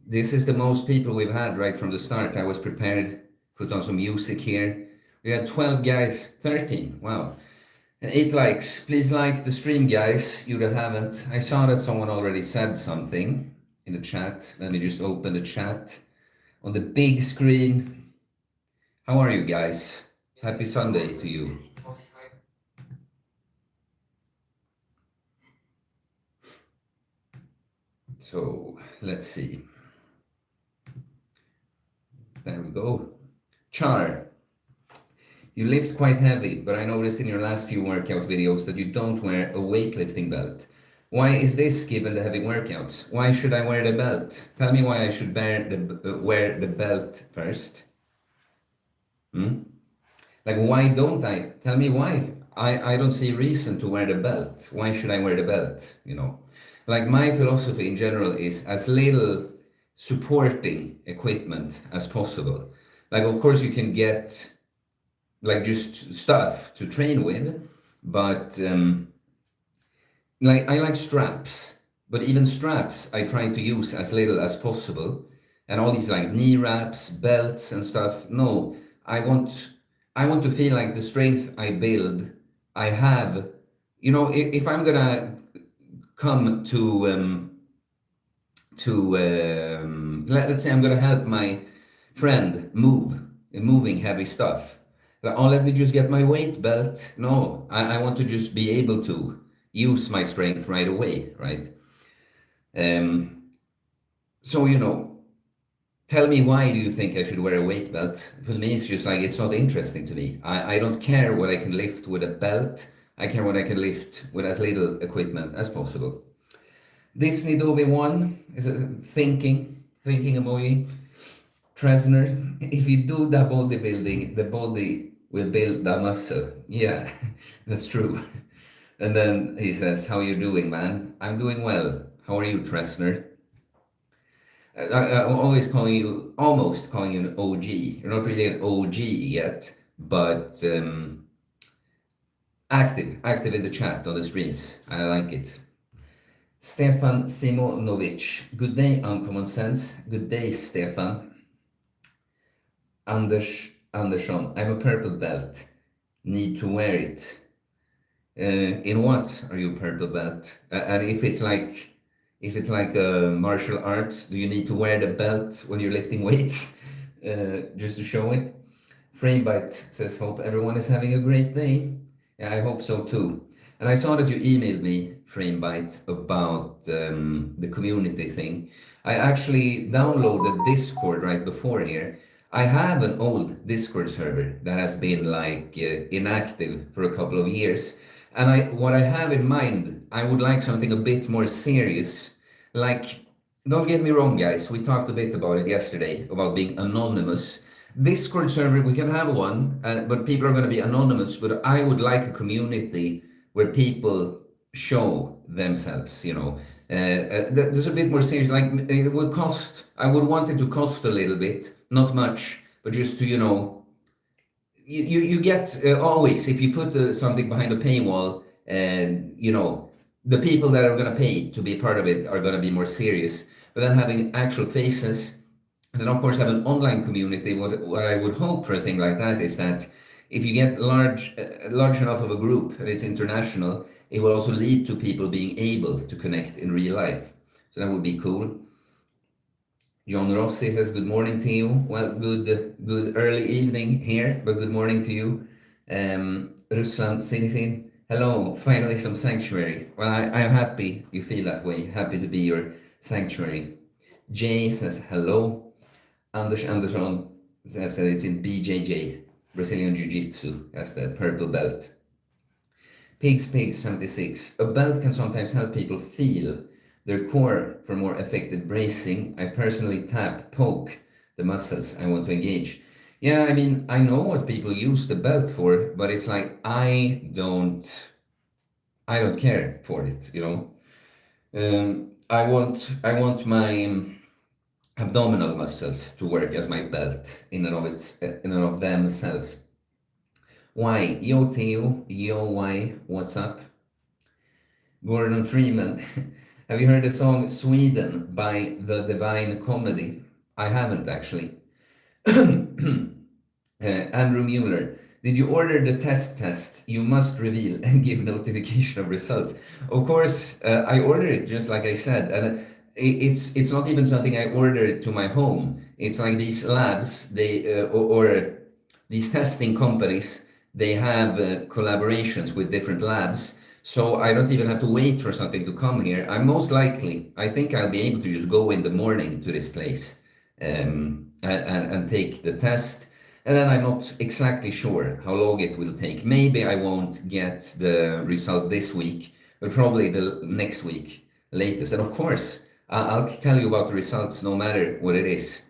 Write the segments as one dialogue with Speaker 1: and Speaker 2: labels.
Speaker 1: This is the most people we've had right from the start. I was prepared, put on some music here. We had 12 guys, 13, wow. And 8 likes. Please like the stream, guys, you that haven't. I saw that someone already said something in the chat. Let me just open the chat on the big screen. How are you guys? Happy Sunday to you. So let's see. There we go. Char, you lift quite heavy, but I noticed in your last few workout videos that you don't wear a weightlifting belt. Why is this given the heavy workouts? Why should I wear the belt? Tell me why I should wear the belt first. Like, why don't I? Tell me why. I don't see reason to wear the belt. Why should I wear the belt? Like, my philosophy in general is as little supporting equipment as possible. Like, of course, you can get like just stuff to train with, but like I like straps, but even straps I try to use as little as possible, and all these like knee wraps, belts, and stuff. No, I want I want to feel like the strength I build, I have. If I'm gonna come let's say I'm gonna help my friend moving heavy stuff. Like, oh, let me just get my weight belt. No, I want to just be able to use my strength right away, right? So, tell me, why do you think I should wear a weight belt? For me, it's just like, it's not interesting to me. I don't care what I can lift with a belt. I care what I can lift with as little equipment as possible. Disney Dobby 1 is a thinking emoji. Tresner, if you do the bodybuilding, the body will build the muscle. Yeah, that's true. And then he says, how you doing, man? I'm doing well. How are you, Tresner? I'm almost calling you an OG. You're not really an OG yet, but active in the chat on the streams. I like it. Stefan Simonovic. Good day, Uncommon Sense. Good day, Stefan. Anders Andersson. I'm a purple belt. Need to wear it. In what are you purple belt? And if it's like martial arts, do you need to wear the belt when you're lifting weights just to show it? Framebite says, hope everyone is having a great day. Yeah, I hope so too. And I saw that you emailed me, Framebite, about the community thing. I actually downloaded Discord right before here. I have an old Discord server that has been like inactive for a couple of years. And what I have in mind, I would like something a bit more serious. Like, don't get me wrong, guys. We talked a bit about it yesterday, about being anonymous. Discord server, we can have one, but people are going to be anonymous. But I would like a community where people show themselves, there's a bit more serious. Like, it would cost, I would want it to cost a little bit, not much, but just to, you get always, if you put something behind a paywall, and the people that are going to pay to be part of it are going to be more serious. But then having actual faces, and then of course have an online community. What I would hope for a thing like that is that if you get large enough of a group and it's international, it will also lead to people being able to connect in real life. So that would be cool. John Rossi says, good morning to you. Well, good early evening here, but good morning to you. Ruslan Sinisin, hello, finally some sanctuary. Well, I'm happy you feel that way. Happy to be your sanctuary. Jay says, hello. Anders Andersson says that it's in BJJ, Brazilian Jiu-Jitsu. That's the purple belt. Pigs 76. A belt can sometimes help people feel their core for more effective bracing. I personally poke the muscles I want to engage. Yeah, I mean, I know what people use the belt for, but it's like, I don't care for it, I want my abdominal muscles to work as my belt in and of themselves. Why? Yo, Theo. Yo, why? What's up? Gordon Freeman. Have you heard the song Sweden by The Divine Comedy? I haven't actually. Andrew Mueller, did you order the test? You must reveal and give notification of results. Of course, I ordered it just like I said, and it's not even something I ordered to my home. It's like these labs, or these testing companies, they have collaborations with different labs. So I don't even have to wait for something to come here. I think I'll be able to just go in the morning to this place, and take the test. And then I'm not exactly sure how long it will take. Maybe I won't get the result this week, but probably the next week latest. And of course, I'll tell you about the results no matter what it is.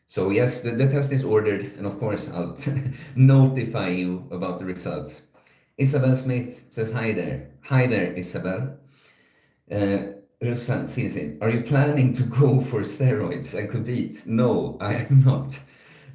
Speaker 1: So yes, the test is ordered, and of course I'll notify you about the results. Isabel Smith says hi there. Hi there, Isabel. Russan Sinsin, are you planning to go for steroids and compete? No, I am not.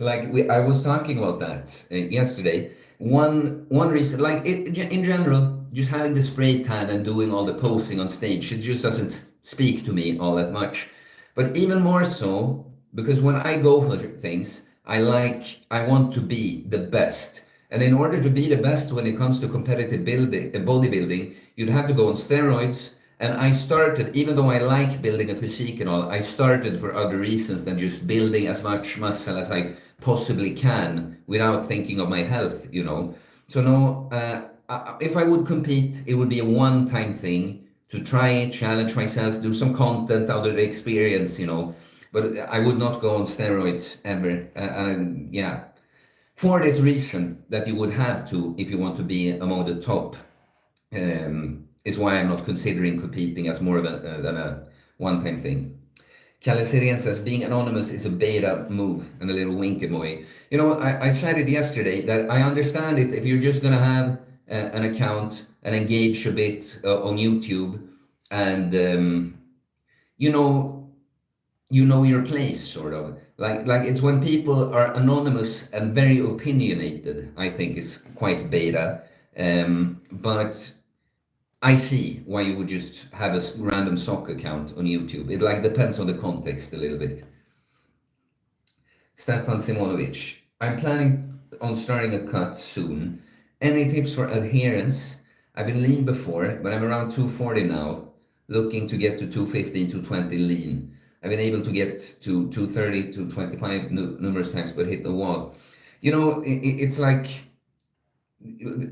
Speaker 1: I was talking about that yesterday. One reason, in general, just having the spray tan and doing all the posing on stage, it just doesn't speak to me all that much. But even more so, because when I go for things, I want to be the best. And in order to be the best when it comes to competitive bodybuilding, you'd have to go on steroids. And I started, even though I like building a physique and all, I started for other reasons than just building as much muscle as I possibly can without thinking of my health, you know. So no, if I would compete, it would be a one-time thing to try, challenge myself, do some content out of the experience, you know. But I would not go on steroids ever. And yeah, for this reason that you would have to if you want to be among the top. Is why I'm not considering competing as more of than a one-time thing. Kalle Sirén says, being anonymous is a beta move, and a little wink emoji. You know, I said it yesterday that I understand it if you're just going to have an account and engage a bit on YouTube, and you know your place, sort of. Like it's when people are anonymous and very opinionated, I think is quite beta. But I see why you would just have a random sock account on YouTube. It depends on the context a little bit. Stefan Simonovic, I'm planning on starting a cut soon. Any tips for adherence? I've been lean before, but I'm around 240 now, looking to get to 215, 220 lean. I've been able to get to 230 to 25 numerous times, but hit the wall. You know, it's like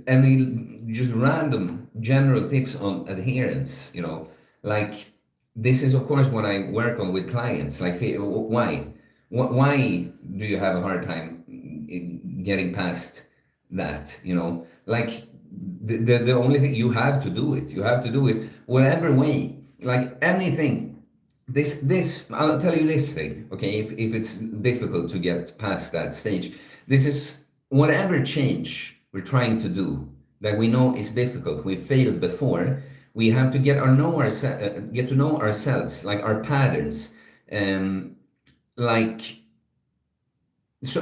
Speaker 1: any just random general tips on adherence, you know, like this is of course what I work on with clients. Like, hey, why do you have a hard time getting past that, you know? Like the only thing, you have to do it. You have to do it whatever way, like anything. This I'll tell you this thing, okay? If it's difficult to get past that stage, this is whatever change we're trying to do that we know is difficult. We failed before. We have to get to know ourselves, like our patterns, so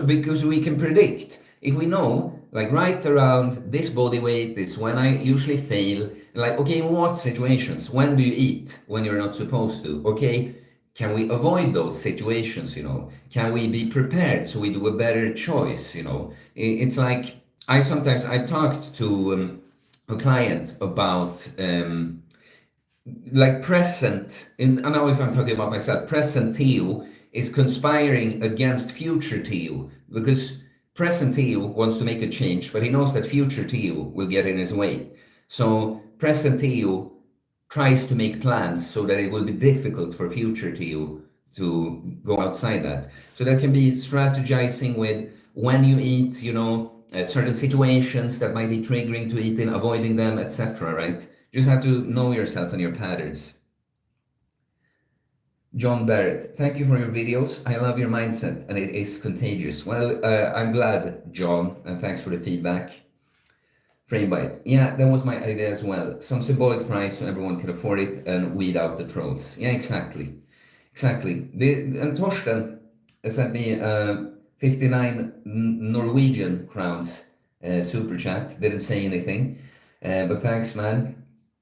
Speaker 1: because we can predict. If we know, like right around this body weight is when I usually fail. Like, okay, in what situations? When do you eat when you're not supposed to? Okay, can we avoid those situations? You know, can we be prepared so we do a better choice? You know, it's like I've talked to a client about present, and now if I'm talking about myself, present Theo is conspiring against future Theo, because present Theo wants to make a change, but he knows that future Theo will get in his way. So present Theo tries to make plans so that it will be difficult for future Theo to go outside that. So that can be strategizing with when you eat, you know, certain situations that might be triggering to eat in, avoiding them, etc. Right? You just have to know yourself and your patterns. John Barrett, thank you for your videos. I love your mindset and it is contagious. Well, I'm glad, John, and thanks for the feedback. Framebite, yeah, that was my idea as well. Some symbolic price so everyone can afford it and weed out the trolls. Yeah, exactly. And Torsten sent me 59 Norwegian crowns super chat. Didn't say anything, but thanks, man.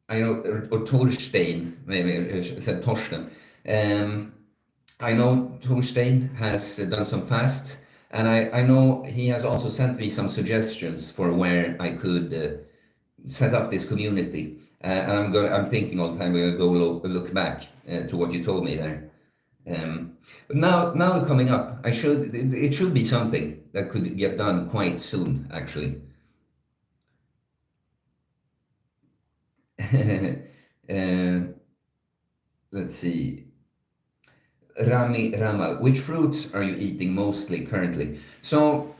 Speaker 1: I know, or Torstein, maybe I said Torsten. Um, I know Torstein has done some fasts, and I know he has also sent me some suggestions for where I could set up this community. And I'm thinking all the time we're gonna go look back to what you told me there. But now coming up, it should be something that could get done quite soon, actually. uh, let's see. Rami Ramal, which fruits are you eating mostly currently? So,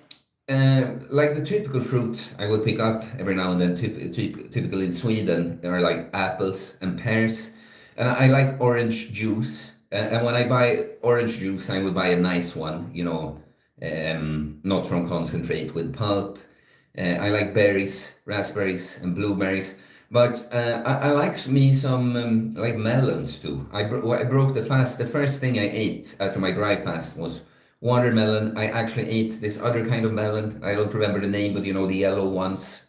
Speaker 1: like the typical fruits I would pick up every now and then, typical in Sweden, are like apples and pears. And I like orange juice. And when I buy orange juice, I would buy a nice one, not from concentrate with pulp. I like berries, raspberries, and blueberries. But I like me some like melons too. I broke the fast. The first thing I ate after my dry fast was watermelon. I actually ate this other kind of melon. I don't remember the name, but you know, the yellow ones.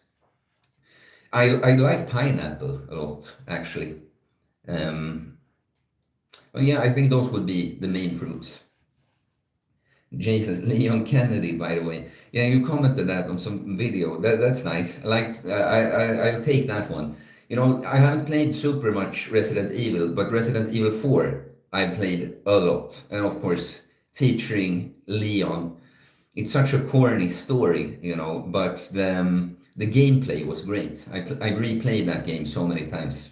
Speaker 1: I like pineapple a lot, actually. Um, but yeah, I think those would be the main fruits. Jesus, Leon Kennedy, by the way. Yeah, you commented that on some video. That's nice. I liked. I'll take that one. You know, I haven't played super much Resident Evil, but Resident Evil 4 I played a lot, and of course featuring Leon. It's such a corny story, but the gameplay was great. I replayed that game so many times.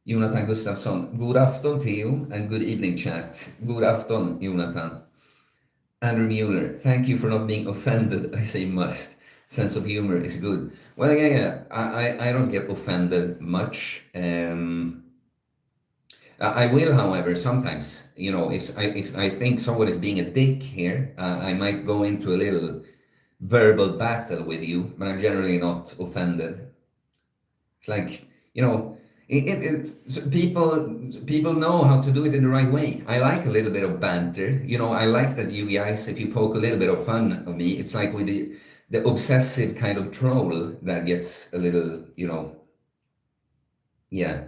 Speaker 1: Jonathan Gustafsson, god afton Theo, and good evening chat. God afton, Jonathan. Andrew Mueller, thank you for not being offended. I say must. Sense of humor is good. Well, yeah. I don't get offended much. I will, however, sometimes, if I think someone is being a dick here, I might go into a little verbal battle with you, but I'm generally not offended. It's like, so people know how to do it in the right way. I like a little bit of banter. I like that you guys, if you poke a little bit of fun of me, it's like with the obsessive kind of troll that gets a little, yeah,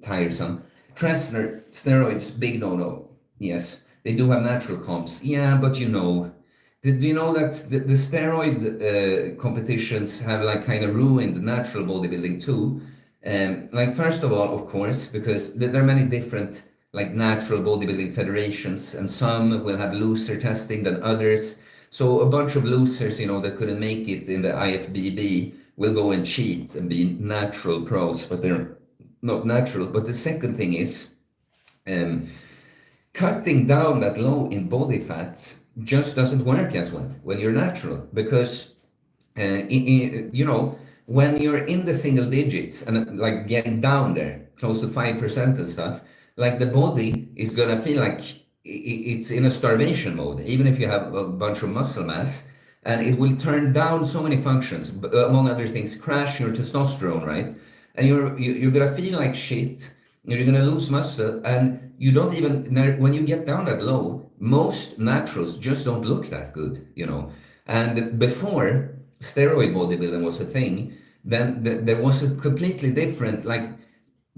Speaker 1: tiresome. Tressner, steroids, big no-no. Yes, they do have natural comps. Yeah, but do you know that the steroid competitions have like kind of ruined natural bodybuilding too? Like first of all, of course, because there are many different like natural bodybuilding federations, and some will have looser testing than others. So a bunch of losers, that couldn't make it in the IFBB will go and cheat and be natural pros, but they're not natural. But the second thing is um, cutting down that low in body fat just doesn't work as well when you're natural because when you're in the single digits and like getting down there close to 5% and stuff, like the body is gonna feel like it's in a starvation mode even if you have a bunch of muscle mass, and it will turn down so many functions, among other things crash your testosterone, right? And you're gonna feel like shit, you're gonna lose muscle, and you don't even, when you get down that low, most naturals just don't look that good. And before steroid bodybuilding was a thing, then there was a completely different, like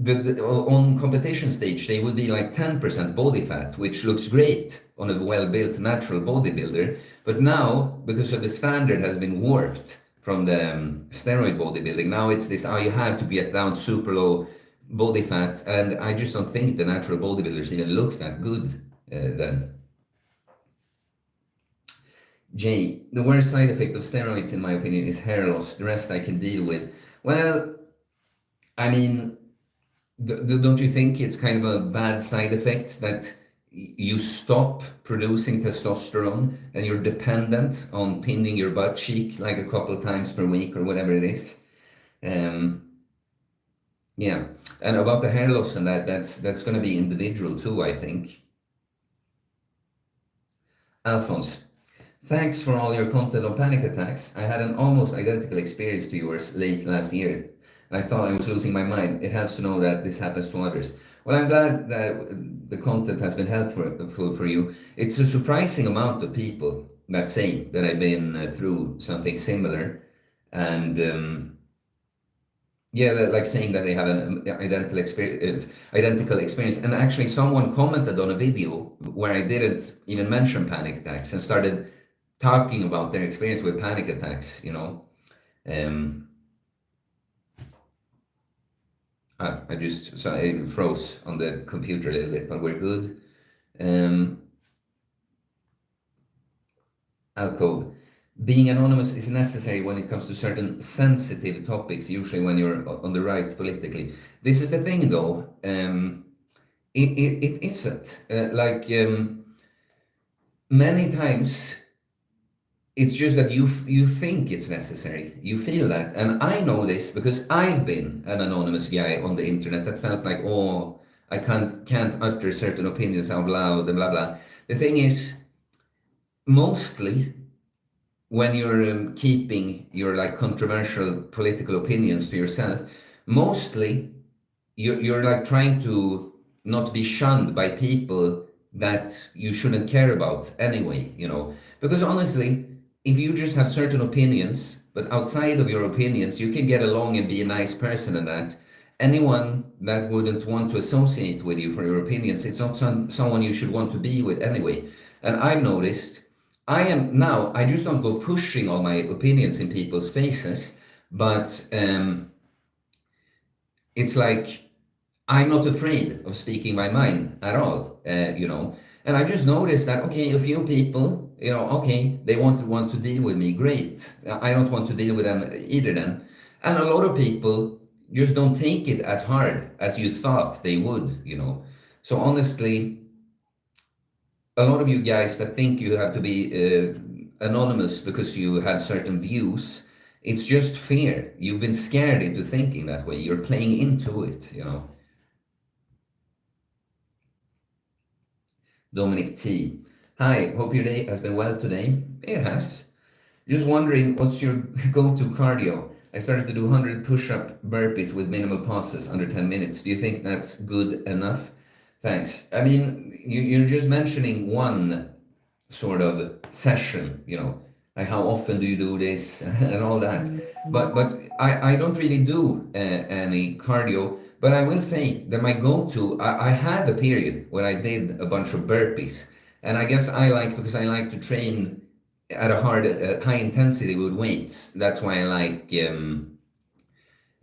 Speaker 1: on competition stage they would be like 10% body fat, which looks great on a well-built natural bodybuilder. But now, because of the standard has been warped from the steroid bodybuilding, now it's this, you have to get down super low body fat, and I just don't think the natural bodybuilders even look that good then. Jay, the worst side effect of steroids, in my opinion, is hair loss. The rest I can deal with. Well, I mean, don't you think it's kind of a bad side effect that you stop producing testosterone and you're dependent on pinning your butt cheek like a couple of times per week or whatever it is? Um, yeah, and about the hair loss and that's going to be individual too, I think. Alphonse, thanks for all your content on panic attacks. I had an almost identical experience to yours late last year, and I thought I was losing my mind. It helps to know that this happens to others. Well, I'm glad that the content has been helpful for you. It's a surprising amount of people that say that I've been through something similar, and Yeah, like saying that they have an identical experience. And actually, someone commented on a video where I didn't even mention panic attacks and started talking about their experience with panic attacks. Um, I just so it froze on the computer a little bit, but we're good. Um, Alcove. Being anonymous is necessary when it comes to certain sensitive topics, usually when you're on the right politically. This is the thing, though. It isn't. Many times, it's just that you think it's necessary. You feel that, and I know this because I've been an anonymous guy on the internet that felt like, oh, I can't utter certain opinions out loud and blah blah. The thing is, mostly when you're keeping your like controversial political opinions to yourself, mostly you're like trying to not be shunned by people that you shouldn't care about anyway. Because honestly, if you just have certain opinions, but outside of your opinions, you can get along and be a nice person and that. Anyone that wouldn't want to associate with you for your opinions, it's not someone you should want to be with anyway. And I've noticed I just don't go pushing all my opinions in people's faces, but it's like I'm not afraid of speaking my mind at all. And I just noticed that, okay, a few people, okay, they want to deal with me, great. I don't want to deal with them either then. And a lot of people just don't take it as hard as you thought they would. So honestly, a lot of you guys that think you have to be anonymous because you have certain views, it's just fear. You've been scared into thinking that way. You're playing into it. Dominic T. Hi, hope your day has been well today. It has. Just wondering, what's your go-to cardio? I started to do 100 push-up burpees with minimal pauses under 10 minutes. Do you think that's good enough? Thanks. I mean, you're just mentioning one sort of session, like how often do you do this and all that. But I don't really do any cardio. But I will say that my go-to, I had a period when I did a bunch of burpees, and I guess because I like to train at a high intensity with weights. That's why I like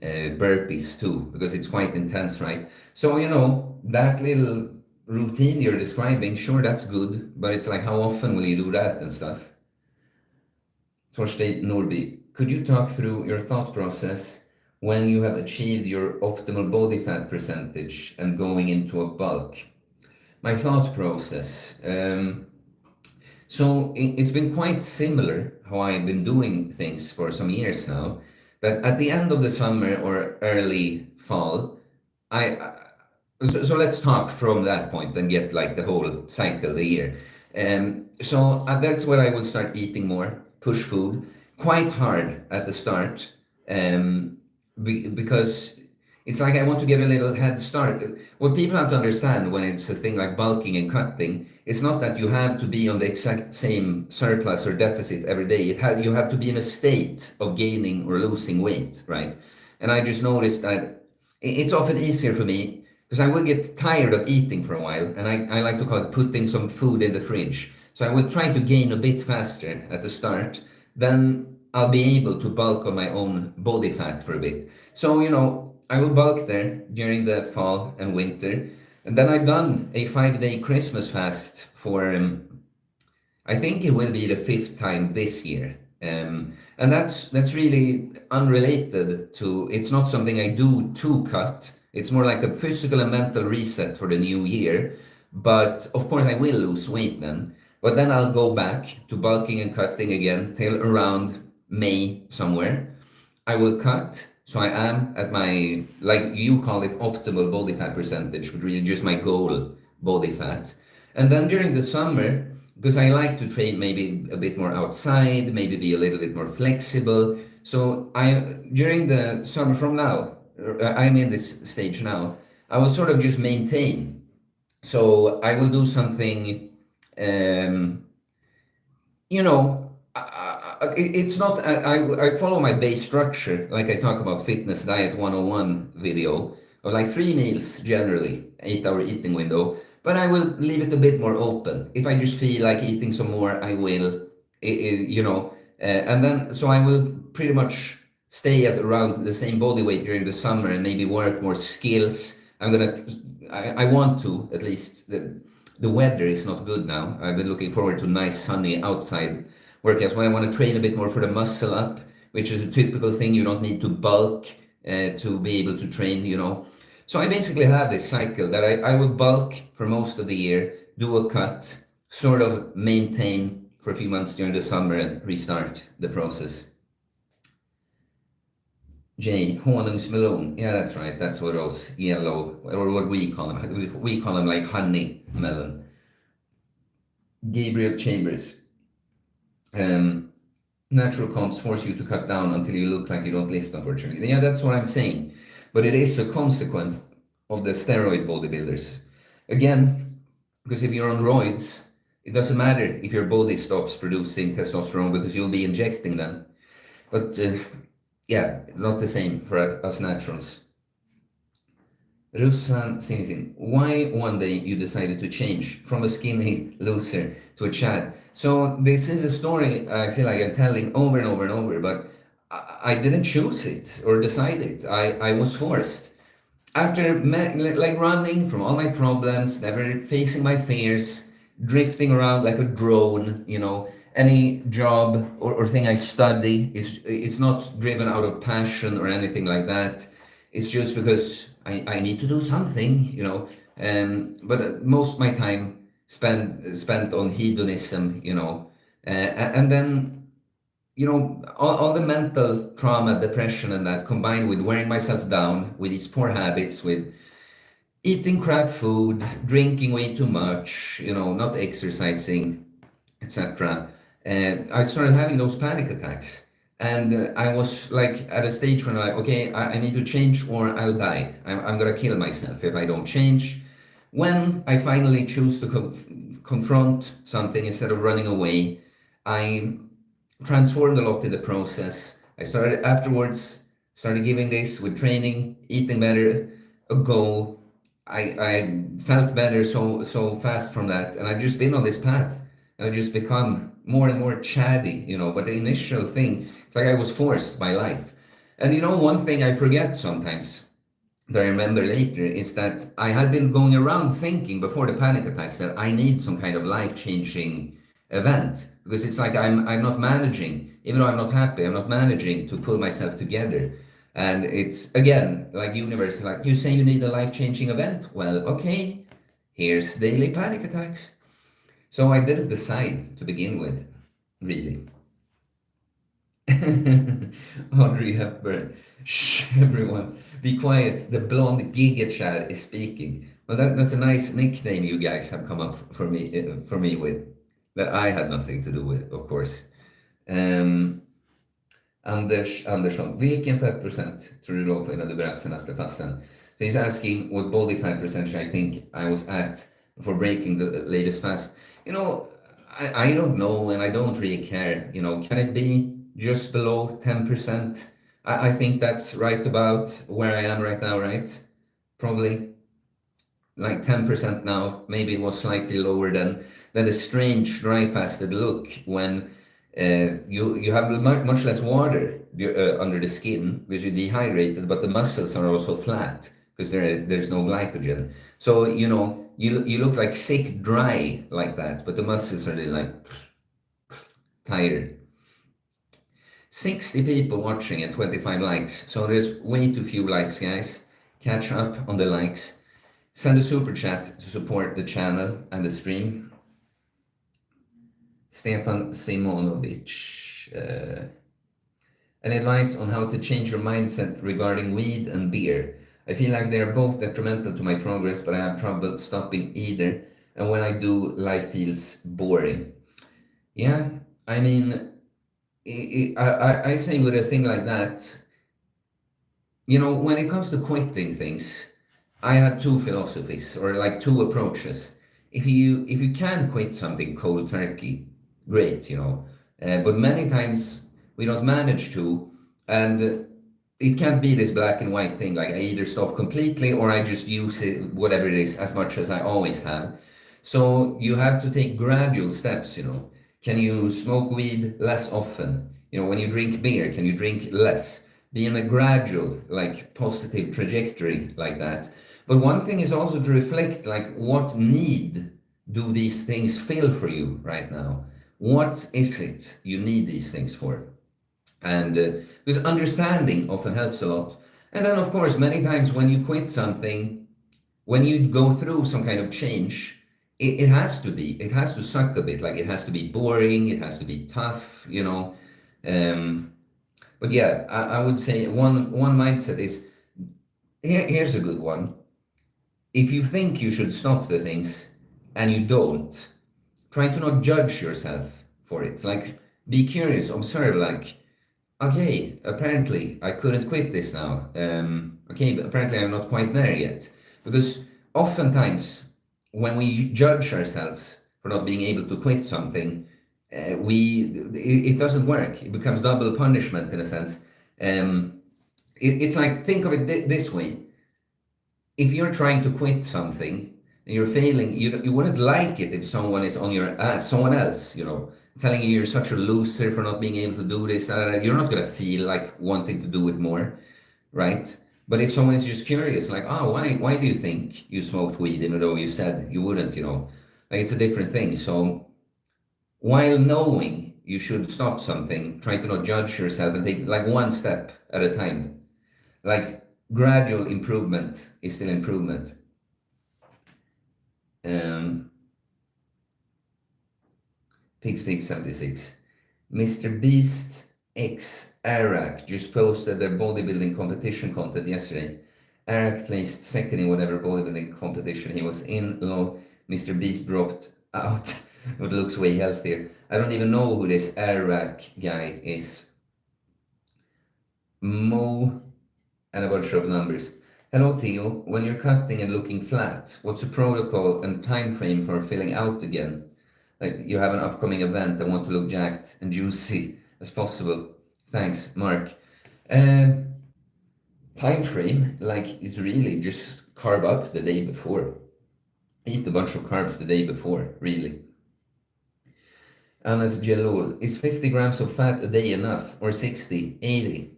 Speaker 1: burpees too, because it's quite intense, right? So, that little routine you're describing, sure, that's good, but it's like, how often will you do that and stuff? Torstein Norby, could you talk through your thought process when you have achieved your optimal body fat percentage and going into a bulk? My thought process. So it's been quite similar how I've been doing things for some years now. That at the end of the summer or early fall, so let's talk from that point and get like the whole cycle, the year. So that's where I will start eating more, push food, quite hard at the start, because it's like I want to get a little head start. What people have to understand when it's a thing like bulking and cutting, it's not that you have to be on the exact same surplus or deficit every day. You have to be in a state of gaining or losing weight, right? And I just noticed that it's often easier for me because I will get tired of eating for a while, and I like to call it putting some food in the fridge. So I will try to gain a bit faster at the start, then I'll be able to bulk on my own body fat for a bit. So, I will bulk there during the fall and winter. And then I've done a 5-day Christmas fast for, I think it will be the 5th time this year. And that's really unrelated to, it's not something I do to cut. It's more like a physical and mental reset for the new year. But of course, I will lose weight then. But then I'll go back to bulking and cutting again till around May somewhere. I will cut. So I am at my, like you call it, optimal body fat percentage, but really just my goal body fat. And then during the summer, because I like to train maybe a bit more outside, maybe be a little bit more flexible. So during the summer from now, I'm in this stage now, I will sort of just maintain. So I will do something, you know, It's not, I follow my base structure, like I talk about Fitness Diet 101 video, of like 3 meals generally, 8 hour eating window, but I will leave it a bit more open. If I just feel like eating some more, I will, and then, so I will pretty much stay at around the same body weight during the summer and maybe work more skills. I want to, at least, the weather is not good now. I've been looking forward to nice sunny outside workouts when I want to train a bit more for the muscle up, which is a typical thing. You don't need to bulk to be able to train. So I basically have this cycle that I will bulk for most of the year, do a cut, sort of maintain for a few months during the summer and restart the process. J. Honungsmelon. Yeah, that's right. That's what those yellow, or what we call them. We call them like honey melon. Gabriel Chambers. Natural comps force you to cut down until you look like you don't lift, unfortunately. Yeah, that's what I'm saying. But it is a consequence of the steroid bodybuilders. Again, because if you're on roids, it doesn't matter if your body stops producing testosterone because you'll be injecting them. But yeah, not the same for us naturals. Ruslan Singh, why one day you decided to change from a skinny loser to a Chad? So this is a story I feel like I'm telling over and over and over, but I didn't choose it or decide it. I was forced. After like running from all my problems, never facing my fears, drifting around like a drone. Any job or thing I study it's not driven out of passion or anything like that. It's just because I need to do something. But most of my time spent on hedonism. And then all the mental trauma, depression, and that combined with wearing myself down with these poor habits, with eating crap food, drinking way too much, not exercising, etc. I started having those panic attacks. And I was like at a stage when okay, I need to change or I'll die. I'm gonna kill myself if I don't change. When I finally choose to confront something instead of running away, I transformed a lot in the process. I started afterwards, started giving this with training, eating better, a go. I felt better so fast from that, and I've just been on this path, and I've just become more and more chatty. But the initial thing, it's like I was forced by life. And one thing I forget sometimes that I remember later is that I had been going around thinking before the panic attacks that I need some kind of life-changing event, because it's like I'm not managing, even though I'm not happy, I'm not managing to pull myself together. And it's again like universe, like, you say you need a life-changing event. Well, okay, here's daily panic attacks. So I didn't decide to begin with, really. Audrey Hepburn. Shh, everyone, be quiet. The blonde Giga Chad is speaking. Well, that's a nice nickname you guys have come up for me with, that I had nothing to do with, of course. Anders Andersson, vilken fettprocent tror du låg på innan du bröt senaste fasten? So he's asking what body fat percentage I think I was at before breaking the latest fast. I don't know, and I don't really care. Can it be just below 10%? I think that's right about where I am right now, right? Probably like 10% now. Maybe it was slightly lower than the strange dry fasted look when you have much less water under the skin because you're dehydrated, but the muscles are also flat because there's no glycogen. So you look like sick dry like that, but the muscles are like tired. 60 people watching and 25 likes. So there's way too few likes, guys. Catch up on the likes. Send a super chat to support the channel and the stream. Stefan Simonovic. An advice on how to change your mindset regarding weed and beer. I feel like they are both detrimental to my progress, but I have trouble stopping either. And when I do, life feels boring. Yeah, I mean, I say with a thing like that, when it comes to quitting things, I have two philosophies or like two approaches. If you can quit something cold turkey, great. But many times we don't manage to, and it can't be this black and white thing. Like I either stop completely or I just use it, whatever it is, as much as I always have. So you have to take gradual steps, you know. Can you smoke weed less often? You know, when you drink beer, can you drink less? Be in a gradual, like positive trajectory like that. But one thing is also to reflect, like, what need do these things fill for you right now? What is it you need these things for? And because understanding often helps a lot. And then, of course, many times when you quit something, when you go through some kind of change, it has to be, it has to suck a bit. Like it has to be boring, it has to be tough, you know. Um, but yeah, I would say one mindset is here's a good one. If you think you should stop the things and you don't, try to not judge yourself for it. Like be curious, observe, like, okay, apparently I couldn't quit this now. Okay, but apparently I'm not quite there yet. Because oftentimes when we judge ourselves for not being able to quit something, it doesn't work. It becomes double punishment in a sense. It's like, think of it this way. If you're trying to quit something and you're failing, you wouldn't like it if someone is on your ass, someone else, you know, telling you you're such a loser for not being able to do this. You're not gonna feel like wanting to do it more, right? But if someone is just curious, like, oh, why do you think you smoked weed, even though you said you wouldn't, you know, like it's a different thing. So while knowing you should stop something, try to not judge yourself and take like one step at a time. Like gradual improvement is still improvement. Um, Pig 76. Mr. Beast X Arak just posted their bodybuilding competition content yesterday. Arak placed second in whatever bodybuilding competition he was in. Low. Mr. Beast dropped out, but looks way healthier. I don't even know who this Arak guy is. Mo and a bunch of numbers. Hello Theo, when you're cutting and looking flat, what's the protocol and time frame for filling out again? Like you have an upcoming event and want to look jacked and juicy as possible. Thanks, Mark. Time frame, like it's really just carb up the day before. Eat a bunch of carbs the day before, really. Anas Jalol, is 50 grams of fat a day enough or 60, 80?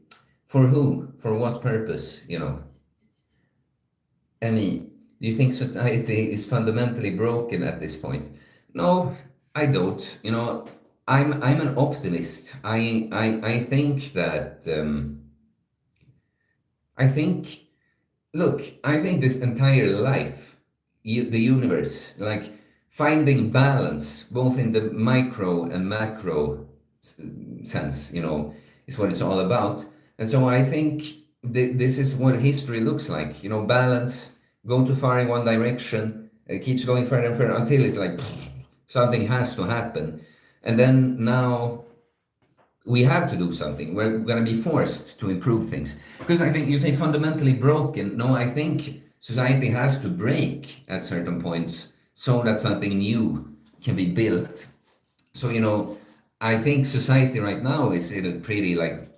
Speaker 1: For who? For what purpose, you know? Emmy, do you think society is fundamentally broken at this point? No, I don't. You know, I'm an optimist. I think that I think look, I think this entire life, the universe, like finding balance both in the micro and macro sense, you know, is what it's all about. And so I think this is what history looks like, you know, balance, go too far in one direction, it keeps going further and further until it's like something has to happen. And then now we have to do something. We're going to be forced to improve things. Because I think you say fundamentally broken. No, I think society has to break at certain points so that something new can be built. So, you know, I think society right now is in a pretty like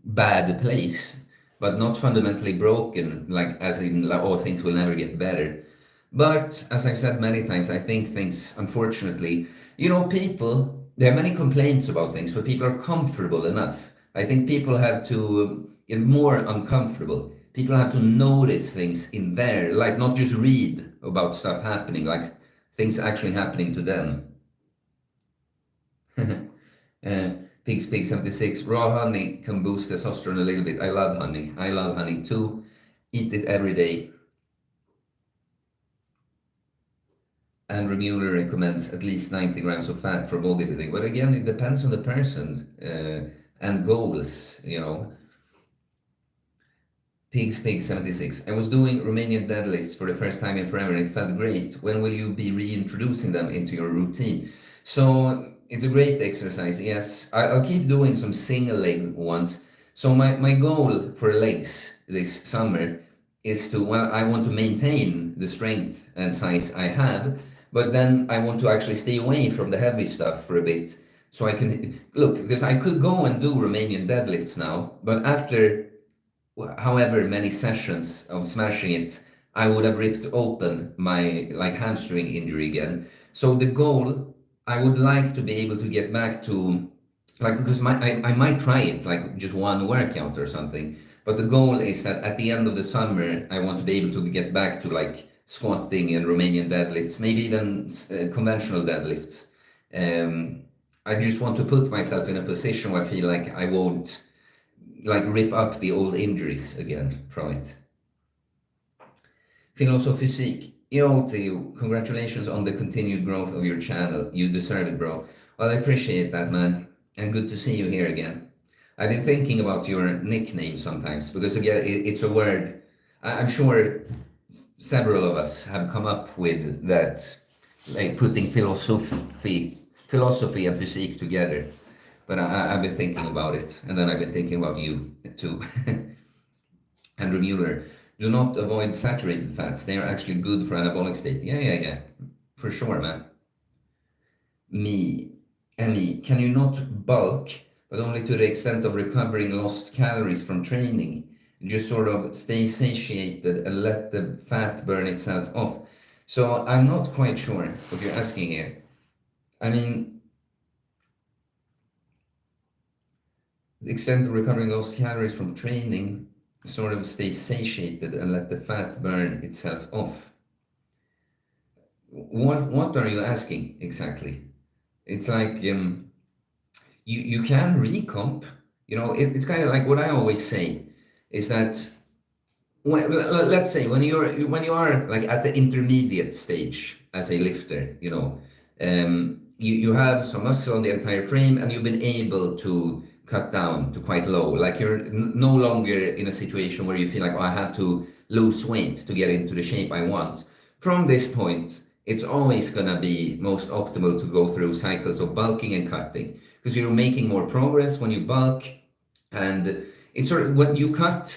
Speaker 1: bad place, but not fundamentally broken, like as in like, oh, things will never get better. But as I've said many times, I think things, unfortunately, you know, people, there are many complaints about things, but people are comfortable enough. I think people have to get more uncomfortable. People have to notice things in their life, not just read about stuff happening, like things actually happening to them. Pig 76, raw honey can boost testosterone a little bit. I love honey. I love honey too. Eat it every day. Andrew Mueller recommends at least 90 grams of fat for bodybuilding. But again, it depends on the person and goals, you know. Pig 76. I was doing Romanian deadlifts for the first time in forever and it felt great. When will you be reintroducing them into your routine? So it's a great exercise, yes. I'll keep doing some single leg ones. So my goal for legs this summer is to, well, I want to maintain the strength and size I have, but then I want to actually stay away from the heavy stuff for a bit. So I can look, because I could go and do Romanian deadlifts now, but after however many sessions of smashing it, I would have ripped open my like hamstring injury again. So the goal, I would like to be able to get back to like, because I might try it like just one workout or something. But the goal is that at the end of the summer, I want to be able to get back to like squatting and Romanian deadlifts, maybe even conventional deadlifts. Um, I just want to put myself in a position where I feel like I won't like rip up the old injuries again from it. Philosophy. Yo, Theo, congratulations on the continued growth of your channel. You deserve it, bro. Well, I appreciate that, man. And good to see you here again. I've been thinking about your nickname sometimes because, again, it's a word. I'm sure several of us have come up with that, like putting philosophy and physique together. But I've been thinking about it, and then I've been thinking about you too. Andrew Mueller, do not avoid saturated fats. They are actually good for anabolic state. Yeah. For sure, man. Emmy, can you not bulk, but only to the extent of recovering lost calories from training? Just sort of stay satiated and let the fat burn itself off. So I'm not quite sure what you're asking here. I mean, the extent of recovering lost calories from training, sort of stay satiated and let the fat burn itself off. What are you asking exactly? It's like you can recomp. You know, it's kind of like what I always say is that let's say when you are like at the intermediate stage as a lifter, you know, you have some muscle on the entire frame and you've been able to cut down to quite low. Like you're no longer in a situation where you feel like, oh, I have to lose weight to get into the shape I want. From this point, it's always gonna be most optimal to go through cycles of bulking and cutting because you're making more progress when you bulk, and it's sort of when you cut,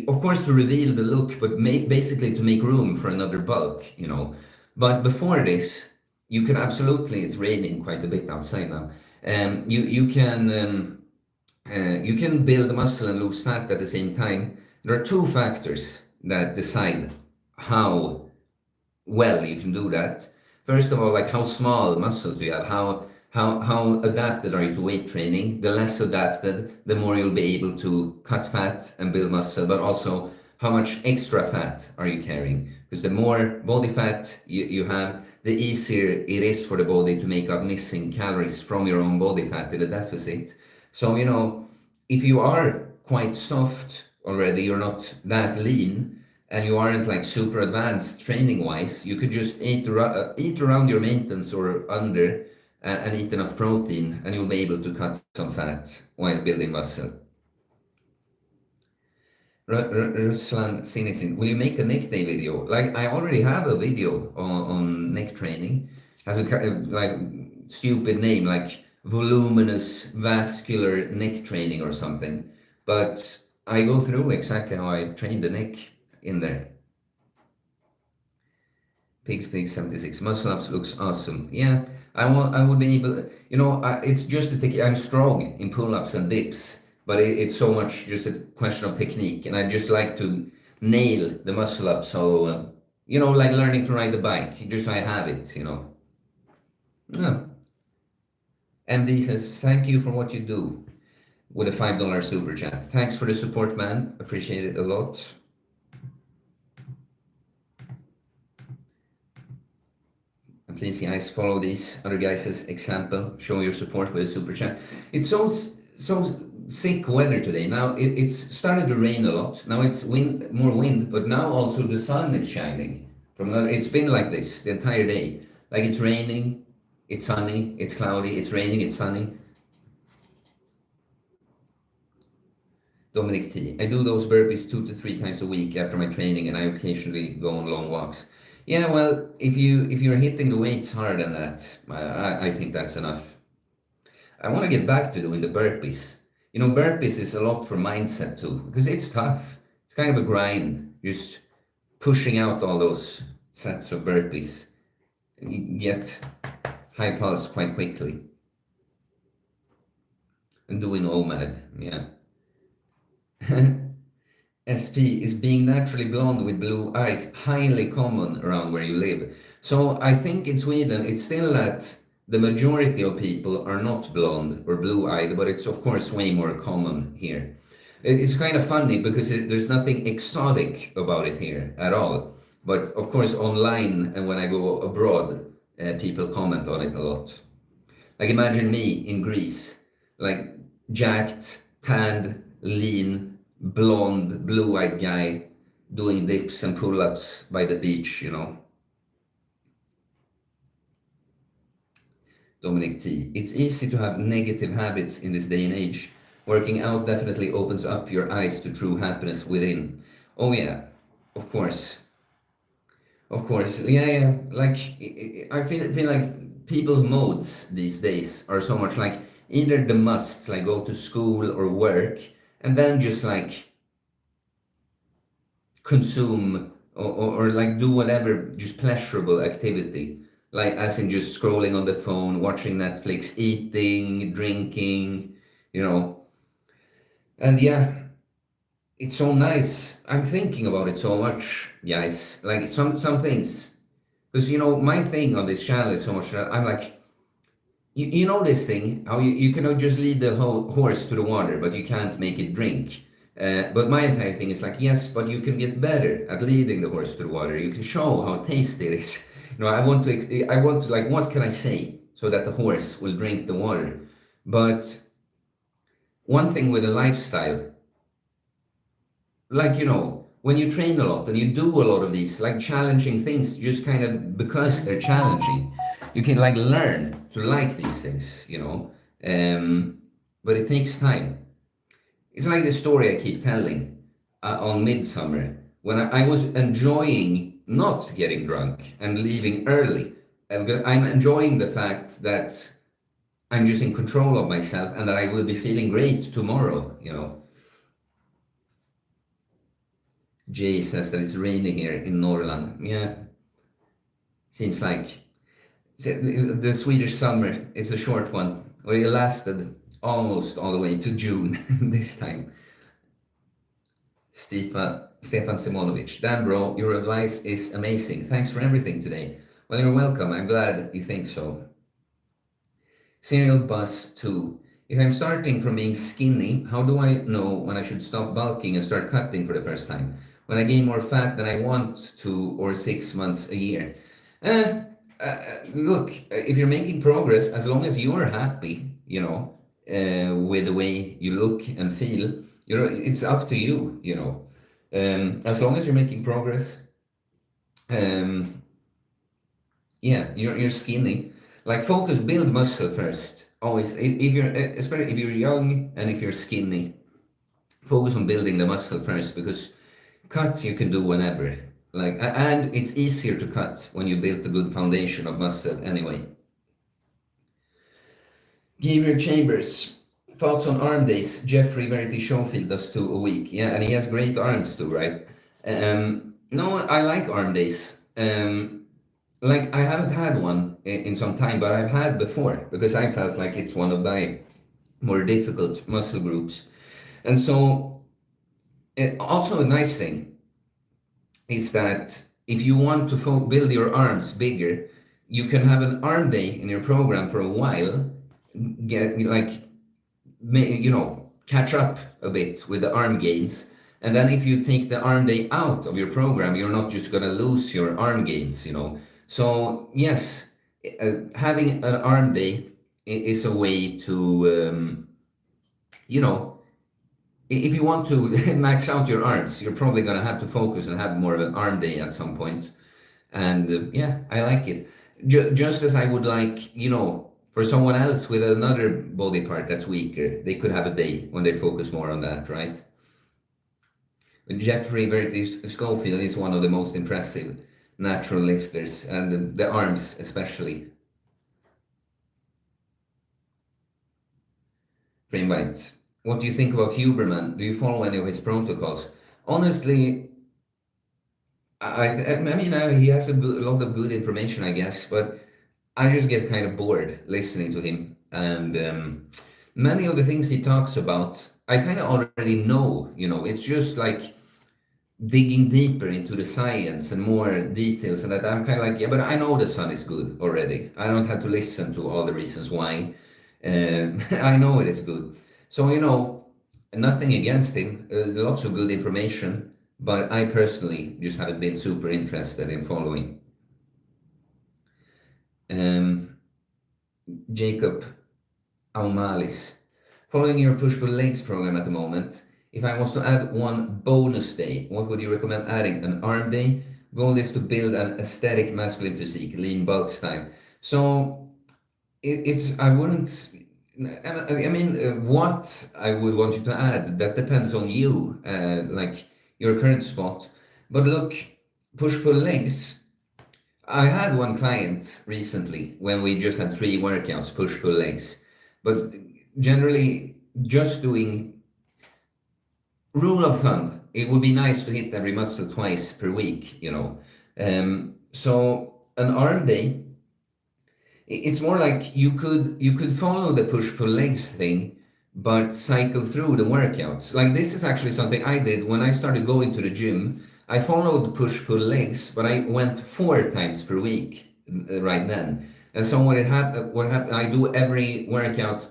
Speaker 1: of course, to reveal the look, but basically to make room for another bulk, you know. But before this, you can absolutely, it's raining quite a bit outside now. You can build muscle and lose fat at the same time. There are two factors that decide how well you can do that. First of all, like how small muscles do you have? How adapted are you to weight training? The less adapted, the more you'll be able to cut fat and build muscle, but also how much extra fat are you carrying? Because the more body fat you have, the easier it is for the body to make up missing calories from your own body fat in a deficit. So, you know, if you are quite soft already, you're not that lean, and you aren't like super advanced training wise, you could just eat around your maintenance or under, and eat enough protein, and you'll be able to cut some fat while building muscle. Ruslan Sinisin, will you make a neck day video? Like I already have a video on neck training. Has a like stupid name like voluminous vascular neck training or something. But I go through exactly how I train the neck in there. Pigs 76 muscle ups looks awesome. Yeah, I would be able, you know, it's just a I'm strong in pull ups and dips, but it's so much just a question of technique, and I just like to nail the muscle up. So you know, like learning to ride the bike, just so I have it, you know. Yeah. MD says thank you for what you do with a $5 super chat. Thanks for the support, man. Appreciate it a lot. And please, guys, follow these other guys' example. Show your support with a super chat. It's so sick weather today. Now it's started to rain a lot. Now it's more wind, but now also the sun is shining. It's been like this the entire day. Like it's raining, it's sunny, it's cloudy, it's raining, it's sunny. Dominic T. I do those burpees 2 to 3 times a week after my training, and I occasionally go on long walks. Yeah, well, if you're hitting the weights hard and that, I think that's enough. I want to get back to doing the burpees. You know, burpees is a lot for mindset too, because it's tough. It's kind of a grind, just pushing out all those sets of burpees. You get high pulse quite quickly. and doing OMAD. Yeah. SP is being naturally blonde with blue eyes, highly common around where you live. So I think in Sweden it's still that the majority of people are not blonde or blue-eyed, but it's of course way more common here. It's kind of funny because there's nothing exotic about it here at all. But of course online and when I go abroad, people comment on it a lot. Like imagine me in Greece, like jacked, tanned, lean, blonde, blue-eyed guy doing dips and pull-ups by the beach, you know. Dominic T. It's easy to have negative habits in this day and age. Working out definitely opens up your eyes to true happiness within. Oh yeah, of course. Of course, yeah. Like I feel like people's modes these days are so much like either the musts, like go to school or work, and then just like consume or like do whatever just pleasurable activity, like as in just scrolling on the phone, watching Netflix, eating, drinking, you know. And yeah, it's so nice. I'm thinking about it so much, guys. Like some things. Because you know, my thing on this channel is so much that I'm like, you know this thing, how you cannot just lead the whole horse to the water, but you can't make it drink. But my entire thing is like, yes, but you can get better at leading the horse to the water. You can show how tasty it is. You know, I want to like, what can I say so that the horse will drink the water? But one thing with a lifestyle, like, you know, when you train a lot and you do a lot of these like challenging things, just kind of because they're challenging, you can like learn to like these things, you know. But it takes time. It's like the story I keep telling on Midsummer when I was enjoying not getting drunk and leaving early. I'm enjoying the fact that I'm just in control of myself and that I will be feeling great tomorrow, you know. Jay says that it's raining here in Norrland. Yeah, seems like the Swedish summer. It's a short one. Well, it lasted almost all the way to June this time. Stefan Simonovic. Damn, bro, your advice is amazing. Thanks for everything today. Well, you're welcome. I'm glad you think so. Serial Bus 2. If I'm starting from being skinny, how do I know when I should stop bulking and start cutting for the first time? When I gain more fat than I want to, or 6 months a year? Look, if you're making progress, as long as you're happy, you know, with the way you look and feel, you know, it's up to you, you know. As long as you're making progress, yeah, you're skinny. Like focus, build muscle first. Always, if you're, especially if you're young and if you're skinny, focus on building the muscle first because cuts you can do whenever. Like, and it's easier to cut when you built a good foundation of muscle anyway. Gabriel Chambers, thoughts on arm days? Jeffrey Verity Schofield does 2 a week. Yeah, and he has great arms too, right? No, I like arm days. Like I haven't had one in some time, but I've had before because I felt like it's one of my more difficult muscle groups. And so also a nice thing is that if you want to build your arms bigger, you can have an arm day in your program for a while, get like, you know, catch up a bit with the arm gains. And then if you take the arm day out of your program, you're not just gonna lose your arm gains, you know. So yes, having an arm day is a way to, you know, if you want to max out your arms, you're probably going to have to focus and have more of an arm day at some point. And yeah, I like it. Just as I would like, you know, for someone else with another body part that's weaker, they could have a day when they focus more on that, right? Jeffrey Verity Schofield is one of the most impressive natural lifters, and the arms especially. Frame bites. What do you think about Huberman? Do you follow any of his protocols? Honestly, I mean, he has a lot of good information, I guess, but I just get kind of bored listening to him. And many of the things he talks about, I kind of already know, you know, it's just like digging deeper into the science and more details, and that I'm kind of like, yeah, but I know the sun is good already. I don't have to listen to all the reasons why. I know it is good. So, you know, nothing against him. Lots of good information, but I personally just haven't been super interested in following. Um, Jacob Aumalis. Following your push-pull legs program at the moment, if I was to add one bonus day, what would you recommend adding? An arm day? Goal is to build an aesthetic masculine physique, lean bulk style. So it's I wouldn't. I mean, what I would want you to add, that depends on you, like your current spot. But look, push-pull legs. I had one client recently when we just had 3 workouts, push-pull legs. But generally, just doing, rule of thumb, it would be nice to hit every muscle twice per week, you know. So an arm day, it's more like you could follow the push-pull legs thing, but cycle through the workouts. Like this is actually something I did when I started going to the gym. I followed push-pull legs, but I went 4 times per week right then. And so what happened, I do every workout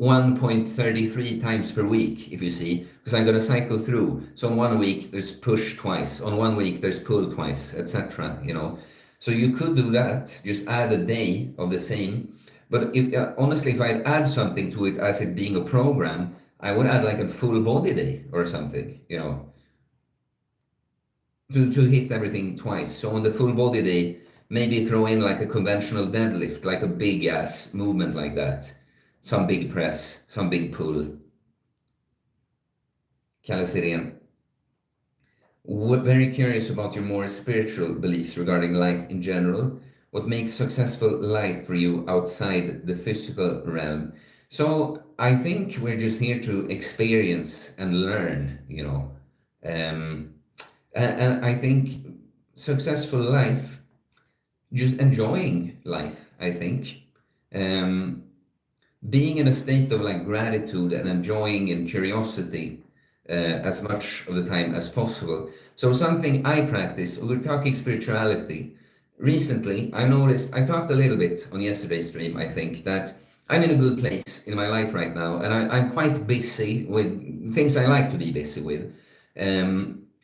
Speaker 1: 1.33 times per week, if you see, because I'm going to cycle through. So on one week there's push twice, on one week there's pull twice, etc. You know, so you could do that, just add a day of the same. But if, honestly, if I'd add something to it as it being a program, I would add like a full body day or something, you know, to hit everything twice. So on the full body day, maybe throw in like a conventional deadlift, like a big ass movement like that. Some big press, some big pull. Calisirian. Very curious about your more spiritual beliefs regarding life in general. What makes successful life for you outside the physical realm? So I think we're just here to experience and learn, you know. Um, and I think successful life, just enjoying life, I think. Um, Being in a state of like gratitude and enjoying and curiosity as much of the time as possible. So something I practice, we're talking spirituality. Recently, I noticed, I talked a little bit on yesterday's stream, I think, that I'm in a good place in my life right now, and I'm quite busy with things I like to be busy with.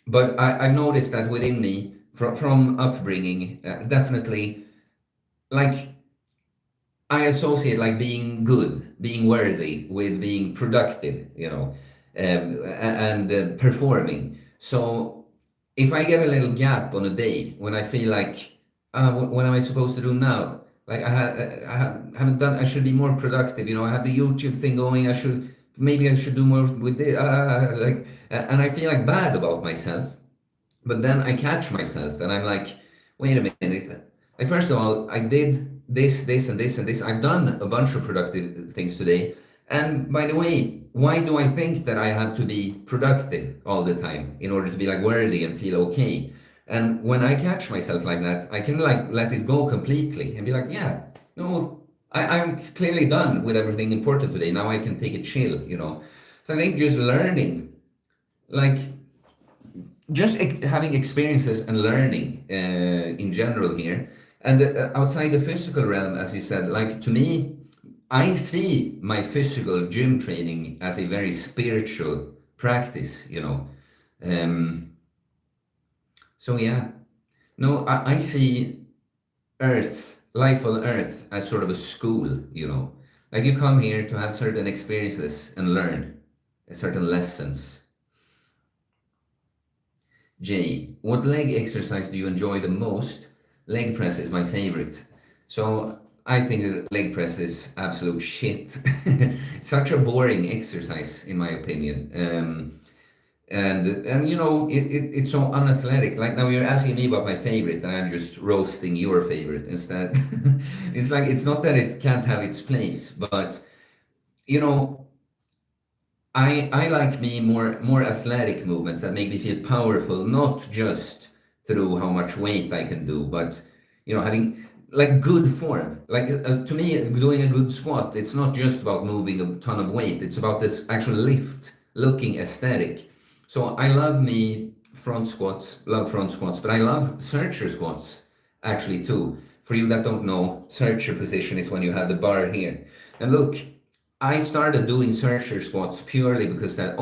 Speaker 1: But I noticed that within me, from upbringing, definitely, like I associate like being good, being worthy with being productive, you know, and performing. So if I get a little gap on a day when I feel like, what am I supposed to do now? Like haven't done. I should be more productive. You know, I have the YouTube thing going. Maybe I should do more with this. And I feel like bad about myself. But then I catch myself and I'm like, wait a minute. Like, first of all, I did this, and this, and this. I've done a bunch of productive things today. And by the way, why do I think that I have to be productive all the time in order to be like worthy and feel okay? And when I catch myself like that, I can like let it go completely and be like, yeah, no, I'm clearly done with everything important today. Now I can take it chill, you know. So I think just learning, like just having experiences and learning in general here, and outside the physical realm, as you said, like to me, I see my physical gym training as a very spiritual practice, you know. um, so yeah, no, I see earth, life on earth, as sort of a school, you know, like you come here to have certain experiences and learn certain lessons. Jay, what leg exercise do you enjoy the most? Leg press is my favorite. So I think that leg press is absolute shit. Such a boring exercise, in my opinion. And you know, it's so unathletic. Like now you're asking me about my favorite, and I'm just roasting your favorite instead. It's like it's not that it can't have its place, but you know, I like me more athletic movements that make me feel powerful, not just through how much weight I can do, but you know, having. like good form. Like to me, doing a good squat, it's not just about moving a ton of weight. It's about this actual lift, looking aesthetic. So I love me love front squats, but I love searcher squats actually too. For you that don't know, searcher position is when you have the bar here. And look, I started doing searcher squats purely because that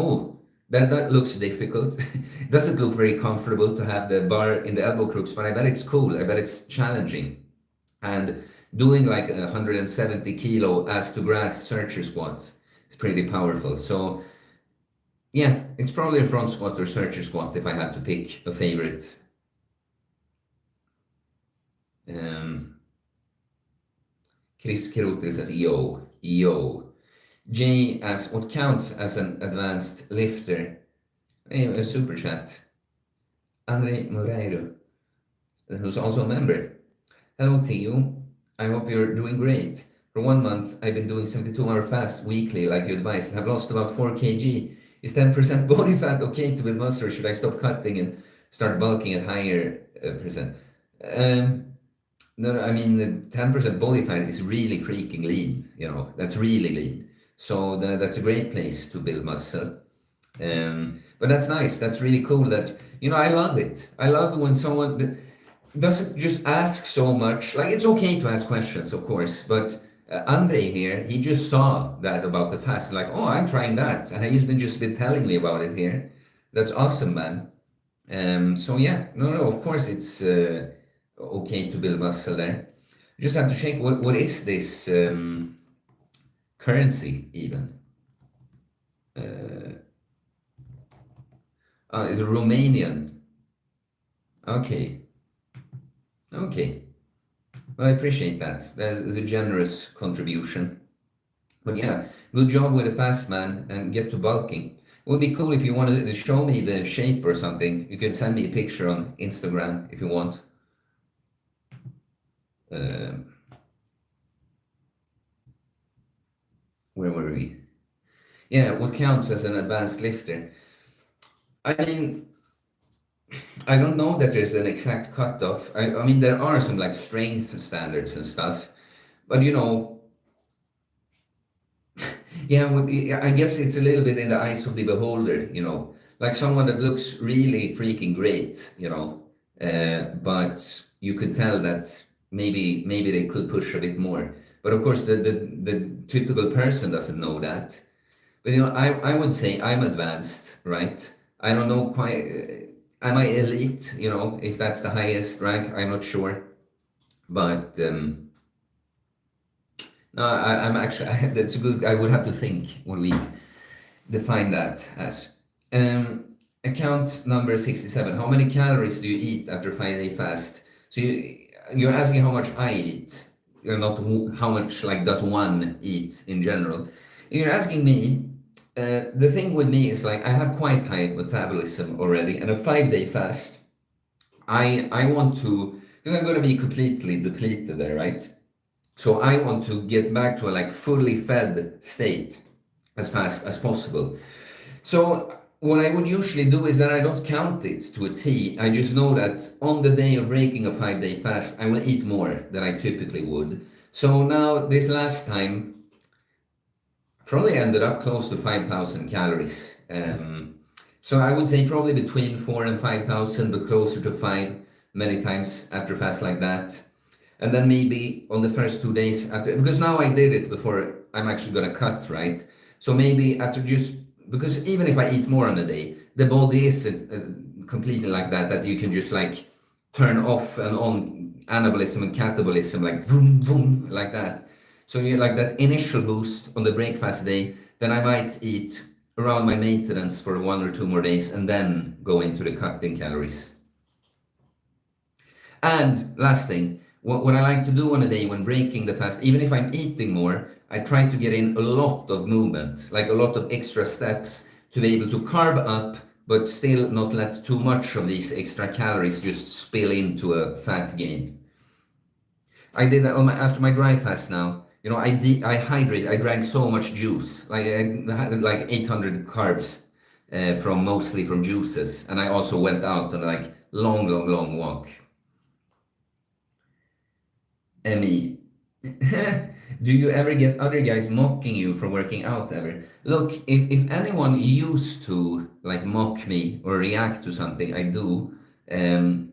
Speaker 1: looks difficult. It doesn't look very comfortable to have the bar in the elbow crooks, but I bet it's cool. I bet it's challenging. And doing like 170 kilo ass to grass searcher squats is pretty powerful. So yeah, it's probably a front squat or searcher squat if I had to pick a favorite. Um, Chris Kirote says, yo. Jay asks, what counts as an advanced lifter? A super chat. Andre Moreiro, who's also a member. Hello, Theo. I hope you're doing great. For 1 month, I've been doing 72-hour fast weekly, like you advised, and have lost about 4 kg. Is 10% body fat okay to build muscle, or should I stop cutting and start bulking at higher percent? No, I mean, the 10% body fat is really freaking lean, that's really lean. So that's a great place to build muscle. But that's nice. That's really cool that, I love it. I love when someone doesn't just ask so much. Like, it's okay to ask questions, of course, but Andre here, he just saw that about the fast. Like, oh, I'm trying that. And he's just been telling me about it here. That's awesome, man. So yeah, no, of course it's okay to build muscle there. You just have to check what is this currency even. It's a Romanian. Okay. Well, I appreciate that. That is a generous contribution. But yeah, good job with the fast, man, and get to bulking. It would be cool if you wanted to show me the shape or something. You can send me a picture on Instagram if you want. Where were we? Yeah, what counts as an advanced lifter? I mean, I don't know that there's an exact cutoff. I mean, there are some like strength standards and stuff, but yeah, I guess it's a little bit in the eyes of the beholder, like someone that looks really freaking great, but you could tell that maybe they could push a bit more. But of course, the typical person doesn't know that. But I would say I'm advanced, right? I don't know quite. Am I elite? If that's the highest rank, I'm not sure. But no, I'm actually. That's good. I would have to think what we define that as. Account number 67. How many calories do you eat after 5-day fast? So you're asking how much I eat. You're not how much like does one eat in general. You're asking me. The thing with me is like I have quite high metabolism already, and a 5-day fast, I want to, because I'm going to be completely depleted there, right? So I want to get back to a like fully fed state as fast as possible. So what I would usually do is that I don't count it to a T. I just know that on the day of breaking a 5-day fast, I will eat more than I typically would. So now this last time, probably ended up close to 5,000 calories. So I would say probably between 4 and 5,000, but closer to 5 many times after fast like that. And then maybe on the first 2 days after, because now I did it before I'm actually gonna cut, right? So maybe after because even if I eat more on a day, the body isn't completely like that you can just like turn off and on anabolism and catabolism, like vroom, vroom, like that. So you like that initial boost on the breakfast day, then I might eat around my maintenance for 1 or 2 more days and then go into the cutting calories. And last thing, what I like to do on a day when breaking the fast, even if I'm eating more, I try to get in a lot of movement, like a lot of extra steps to be able to carb up, but still not let too much of these extra calories just spill into a fat gain. I did that after my dry fast now. I hydrate. I drank so much juice. Like I had like 800 carbs mostly from juices, and I also went out on like long walk. Emmy, do you ever get other guys mocking you for working out ever? Look, if anyone used to like mock me or react to something I do, um,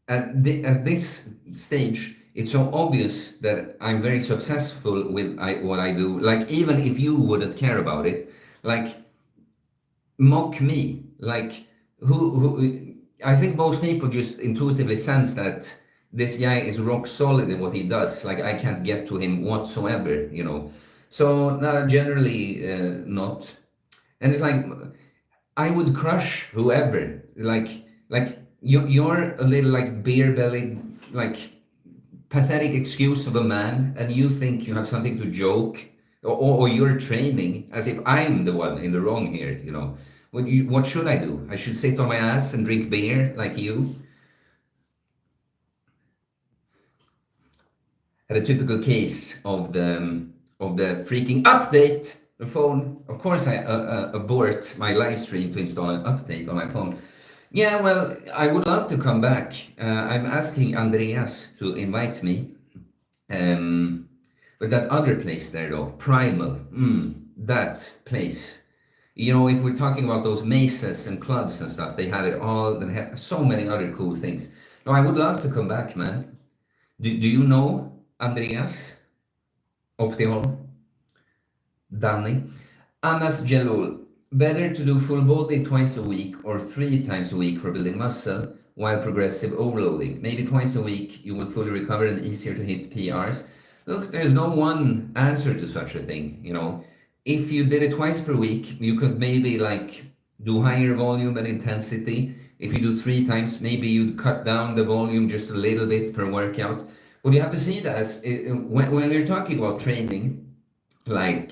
Speaker 1: at this stage, it's so obvious that I'm very successful with what I do. Like, even if you wouldn't care about it, like, mock me. Like, who I think most people just intuitively sense that this guy is rock solid in what he does. Like, I can't get to him whatsoever, you know. So, no, generally not. And it's like, I would crush whoever. Like you're a little like beer-bellied, like pathetic excuse of a man, and you think you have something to joke, or you're training as if I'm the one in the wrong here. You know, what should I do? I should sit on my ass and drink beer like you. Had a typical case of the freaking update. The phone. Of course, I abort my live stream to install an update on my phone. Yeah, well, I would love to come back. I'm asking Andreas to invite me. Um, but that other place there, though, Primal, that place. You know, if we're talking about those mesas and clubs and stuff, they have it all. They have so many other cool things. No, I would love to come back, man. Do you know Andreas Optiholm? Danny? Anas Jalul. Better to do full body twice a week or 3 times a week for building muscle while progressive overloading. Maybe twice a week you will fully recover and easier to hit PRs. Look, there's no one answer to such a thing, you know. If you did it twice per week, you could maybe like do higher volume and intensity. If you do 3 times, maybe you'd cut down the volume just a little bit per workout. What you have to see that as when we're talking about training, like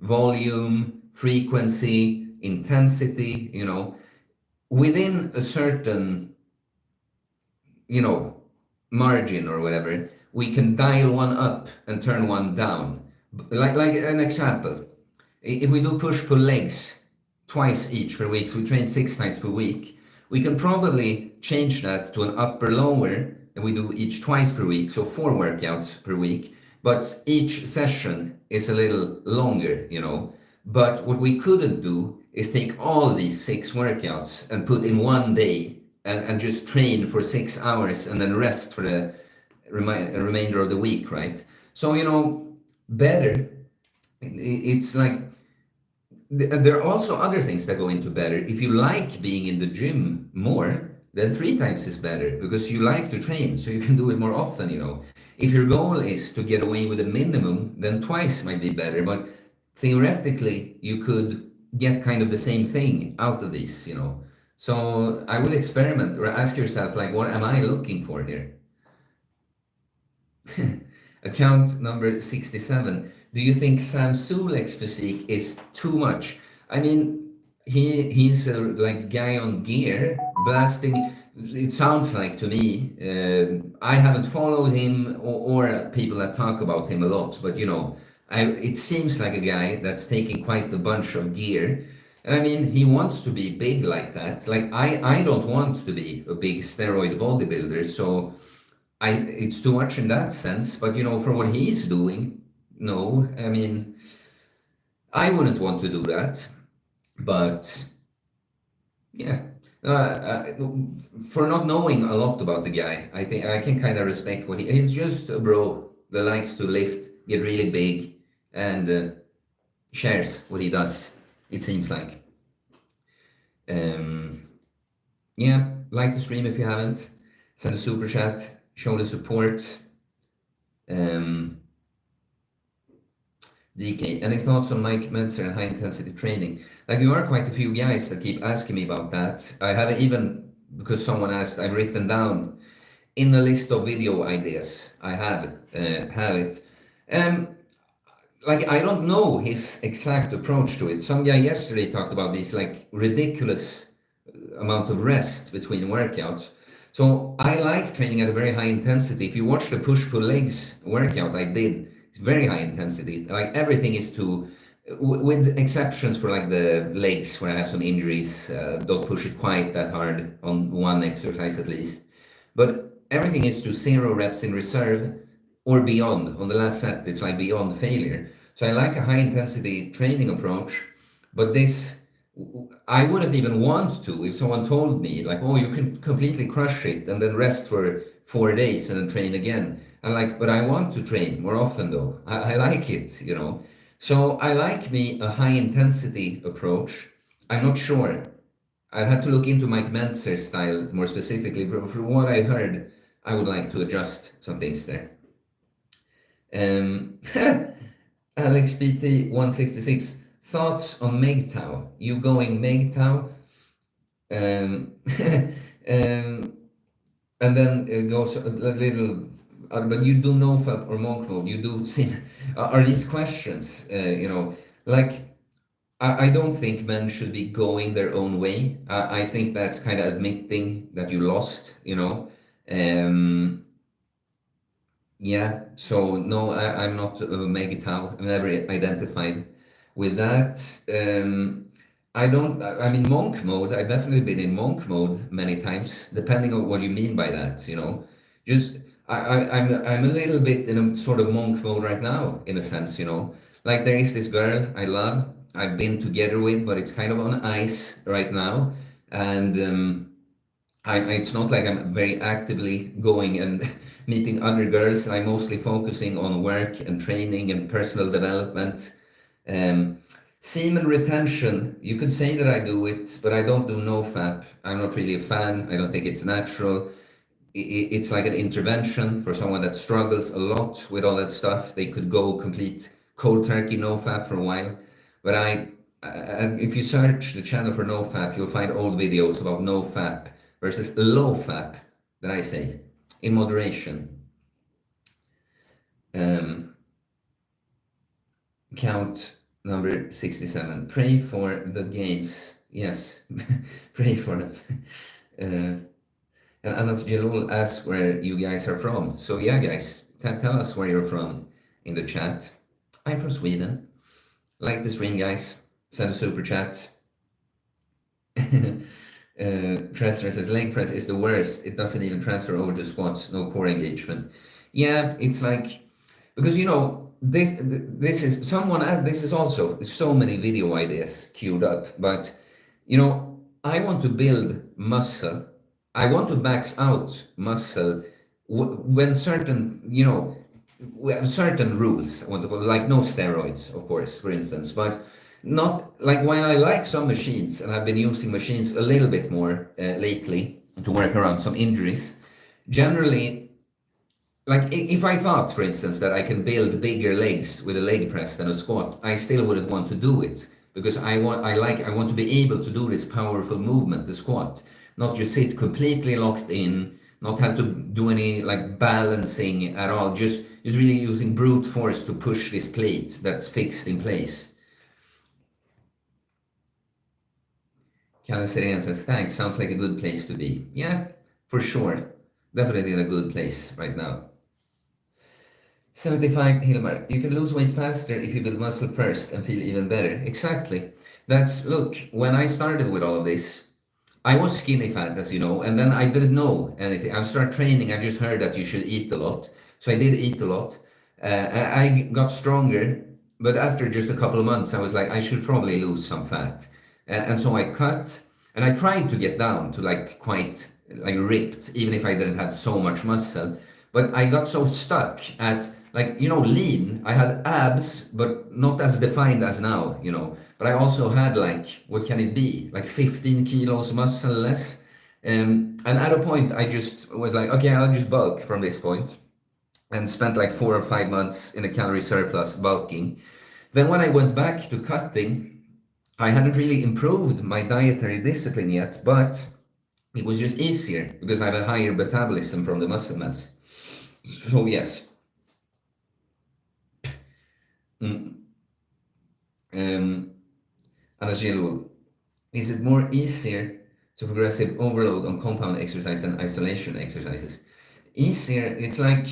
Speaker 1: volume, frequency, intensity, you know, within a certain, you know, margin or whatever, we can dial one up and turn one down. Like an example, if we do push-pull legs twice each per week, so we train 6 times per week, we can probably change that to an upper-lower, and we do each twice per week, so 4 workouts per week, but each session is a little longer, you know. But what we couldn't do is take all these 6 workouts and put in one day and just train for 6 hours and then rest for the remainder of the week, right? So, you know, better, it's like, there are also other things that go into better. If you like being in the gym more, then 3 times is better because you like to train, so you can do it more often, you know. If your goal is to get away with a minimum, then twice might be better, but theoretically, you could get kind of the same thing out of this, you know. So I would experiment or ask yourself, like, what am I looking for here? Account number 67. Do you think Sam Sulek's physique is too much? I mean, he's a like guy on gear blasting. It sounds like to me. I haven't followed him or people that talk about him a lot, but you know, it seems like a guy that's taking quite a bunch of gear. And I mean, he wants to be big like that. Like I don't want to be a big steroid bodybuilder, so it's too much in that sense. But you know, for what he's doing, no. I mean, I wouldn't want to do that. But yeah, for not knowing a lot about the guy, I think I can kind of respect what he's just a bro that likes to lift, get really big, and shares what he does. It seems like. Yeah, like the stream if you haven't. Send a super chat. Show the support. DK, any thoughts on Mike Mentzer and high intensity training? Like, there are quite a few guys that keep asking me about that. I haven't even, because someone asked, I've written down in the list of video ideas. I have it. Like, I don't know his exact approach to it. Some guy yesterday talked about this like ridiculous amount of rest between workouts. So I like training at a very high intensity. If you watch the push-pull legs workout I did, it's very high intensity. Like everything is with exceptions for like the legs where I have some injuries, don't push it quite that hard on one exercise at least. But everything is to 0 reps in reserve, or beyond. On the last set, it's like beyond failure. So I like a high intensity training approach, but this, I wouldn't even want to if someone told me like, oh, you can completely crush it and then rest for 4 days and then train again. I'm like, but I want to train more often though. I like it, you know. So I like me a high intensity approach. I'm not sure. I had to look into Mike Mentzer's style more specifically. From what I heard, I would like to adjust some things there. Um, Alex PT 166. Thoughts on MGTOW? You going MGTOW? Um, and then it goes a little, but you do NoFap or monk mode. You do see, are these questions, like, I don't think men should be going their own way. I think that's kind of admitting that you lost, you know. Um, yeah, so no, I'm not a Megitau. I've never identified with that. I don't, I mean, monk mode, I've definitely been in monk mode many times, depending on what you mean by that, you know. Just, I'm a little bit in a sort of monk mode right now, in a sense, you know. Like there is this girl I love, I've been together with, but it's kind of on ice right now. And it's not like I'm very actively going and meeting other girls. I'm mostly focusing on work and training and personal development. Um, Semen retention, you could say that I do it, but I don't do NoFap. I'm not really a fan. I don't think it's natural. It's like an intervention for someone that struggles a lot with all that stuff. They could go complete cold turkey NoFap for a while. But if you search the channel for NoFap, you'll find old videos about NoFap versus low fap, that I say, in moderation. Count number 67. Pray for the games. Yes, pray for them. And Anas Jalul asks where you guys are from. So yeah, guys, tell us where you're from in the chat. I'm from Sweden. Like the stream, guys. Send a super chat. Trester says leg press is the worst. It doesn't even transfer over to squats. No core engagement. Yeah, it's like because you know this is someone else. This is also so many video ideas queued up. But you know, I want to build muscle. I want to max out muscle when certain we have certain rules. I want to follow, like no steroids, of course, for instance, but not like while I like some machines and I've been using machines a little bit more lately to work around some injuries. Generally, like if I thought, for instance, that I can build bigger legs with a leg press than a squat, I still wouldn't want to do it because I want to be able to do this powerful movement, the squat, not just sit completely locked in, not have to do any like balancing at all, just really using brute force to push this plate that's fixed in place. Kalle Serena says, thanks, sounds like a good place to be. Yeah, for sure. Definitely in a good place right now. 75 Hilmar, you can lose weight faster if you build muscle first and feel even better. Exactly. Look, when I started with all of this, I was skinny fat, as you know, and then I didn't know anything. I started training, I just heard that you should eat a lot. So I did eat a lot. I got stronger, but after just a couple of months, I was like, I should probably lose some fat. And so I cut, and I tried to get down to like quite like ripped, even if I didn't have so much muscle. But I got so stuck at like, lean. I had abs, but not as defined as now, But I also had like, what can it be? Like 15 kilos muscle less. And at a point, I just was like, okay, I'll just bulk from this point, and spent like 4 or 5 months in a calorie surplus bulking. Then when I went back to cutting, I hadn't really improved my dietary discipline yet, but it was just easier because I have a higher metabolism from the muscle mass. So yes. Anagelo, is it more easier to progressive overload on compound exercise than isolation exercises? Easier, it's like,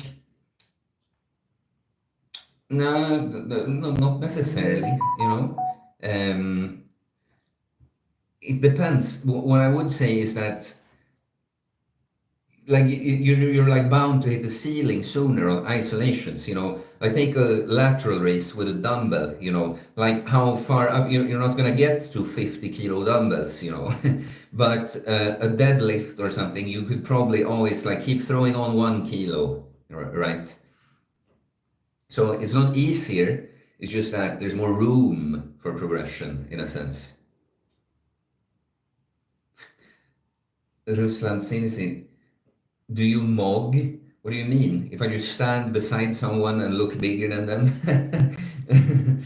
Speaker 1: no, not necessarily, It depends. What I would say is that like you're like bound to hit the ceiling sooner on isolations, you know. I take a lateral raise with a dumbbell, you know, like how far up you're not gonna get to 50 kilo dumbbells, you know. But a deadlift or something, you could probably always like keep throwing on 1 kilo, right? So it's not easier, it's just that there's more room for progression in a sense. Ruslan Sinisi, do you mog? What do you mean? If I just stand beside someone and look bigger than them?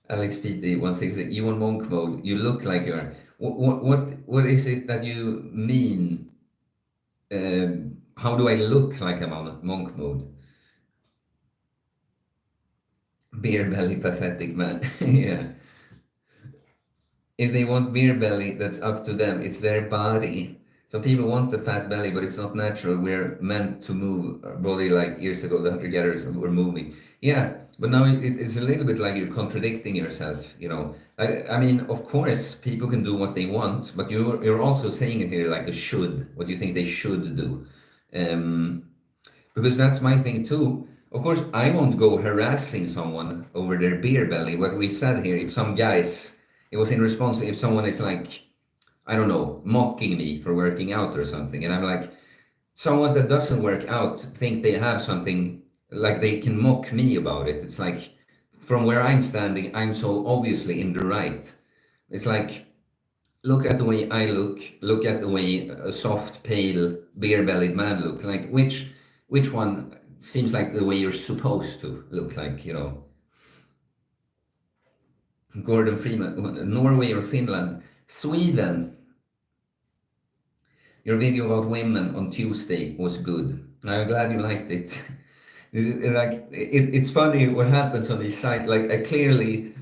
Speaker 1: Alex PT 160, you on monk mode. You look like you are. What is it that you mean? How do I look like I'm on monk mode? Beer belly pathetic man. Yeah. If they want beer belly, that's up to them. It's their body. So people want the fat belly, but it's not natural. We're meant to move our body like years ago, the hunter-gatherers were moving. Yeah, but now it's a little bit like you're contradicting yourself, you know. I mean, of course, people can do what they want, but you're also saying it here like a should, what you think they should do. Um, because that's my thing too. Of course, I won't go harassing someone over their beer belly. What we said here, if some guys, it was in response to if someone is like, I don't know, mocking me for working out or something, and I'm like, someone that doesn't work out think they have something like they can mock me about it. It's like, from where I'm standing, I'm so obviously in the right. It's like, look at the way I look at the way a soft, pale, beer-bellied man look. Like which one seems like the way you're supposed to look like, you know? Gordon Freeman, Norway or Finland? Sweden. Your video about women on Tuesday was good. I'm glad you liked it. It's funny what happens on this site. Like I clearly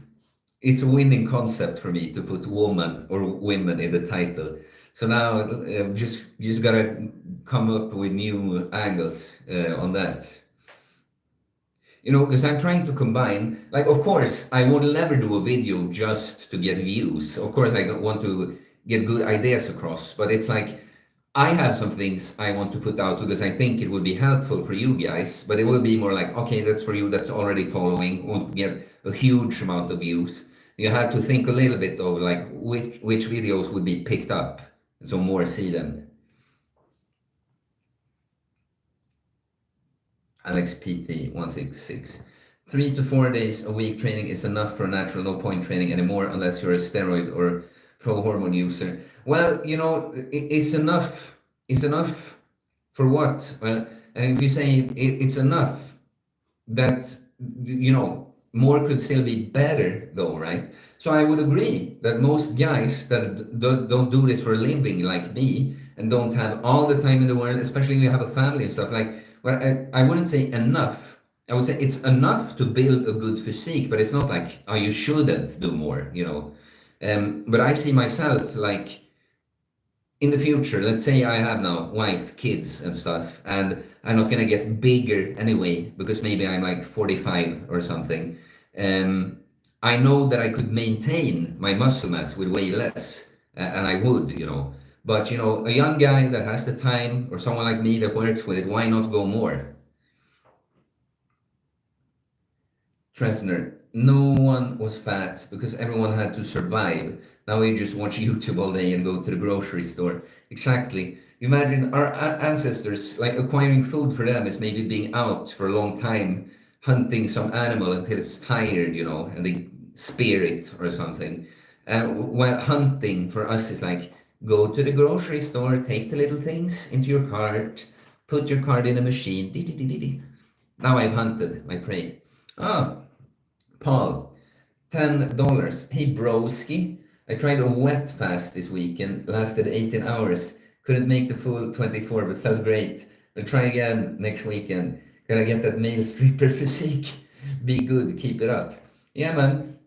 Speaker 1: it's a winning concept for me to put woman or women in the title. So now just gotta come up with new angles on that. You know, because I'm trying to combine, like, of course, I will never do a video just to get views. Of course, I want to get good ideas across, but it's like I have some things I want to put out because I think it would be helpful for you guys, but it will be more like, okay, that's for you that's already following, won't get a huge amount of views. You have to think a little bit of like which videos would be picked up, so more see them. Alex PT 166. 3 to 4 days a week training is enough for natural, no point training anymore unless you're a steroid or pro hormone user. Well, you know, it's enough. It's enough for what? Well, and if you say it's enough, that, you know, more could still be better though, right? So I would agree that most guys that don't do this for a living like me and don't have all the time in the world, especially when you have a family and stuff, like, well, I wouldn't say enough. I would say it's enough to build a good physique, but it's not like, oh, you shouldn't do more, you know. But I see myself like in the future, let's say I have now wife, kids, and stuff, and I'm not gonna get bigger anyway because maybe I'm like 45 or something. I know that I could maintain my muscle mass with way less, and I would, you know. But you know, a young guy that has the time, or someone like me that works with it, why not go more? Tresner, no one was fat because everyone had to survive. Now we just watch YouTube all day and go to the grocery store. Exactly. Imagine our ancestors, like acquiring food for them is maybe being out for a long time, hunting some animal until it's tired, you know, and they spear it or something. And while hunting for us is like go to the grocery store, take the little things into your cart, put your cart in a machine. Now I've hunted my prey. Ah, Paul, $10. Hey broski, I tried a wet fast this weekend, lasted 18 hours. Couldn't make the full 24, but felt great. I'll try again next weekend. Gotta get that male stripper physique. Be good, keep it up. Yeah, man,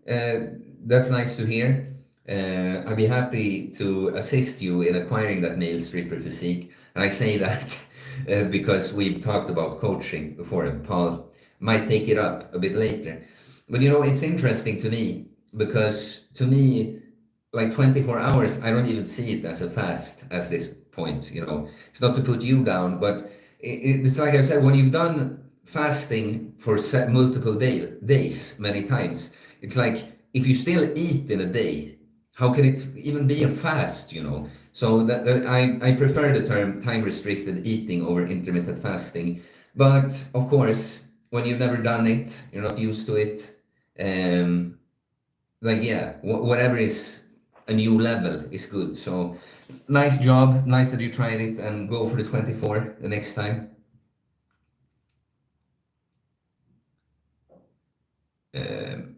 Speaker 1: that's nice to hear. I'd be happy to assist you in acquiring that male stripper physique. And I say that because we've talked about coaching before, and Paul might take it up a bit later. But you know, it's interesting to me because to me, like 24 hours, I don't even see it as a fast as this point, you know. It's not to put you down, but it's like I said, when you've done fasting for multiple days many times, it's like if you still eat in a day, how can it even be a fast, you know? So I prefer the term time restricted eating over intermittent fasting. But of course, when you've never done it, you're not used to it. Um, like yeah, whatever is a new level is good. So nice job, nice that you tried it, and go for the 24 the next time. Um,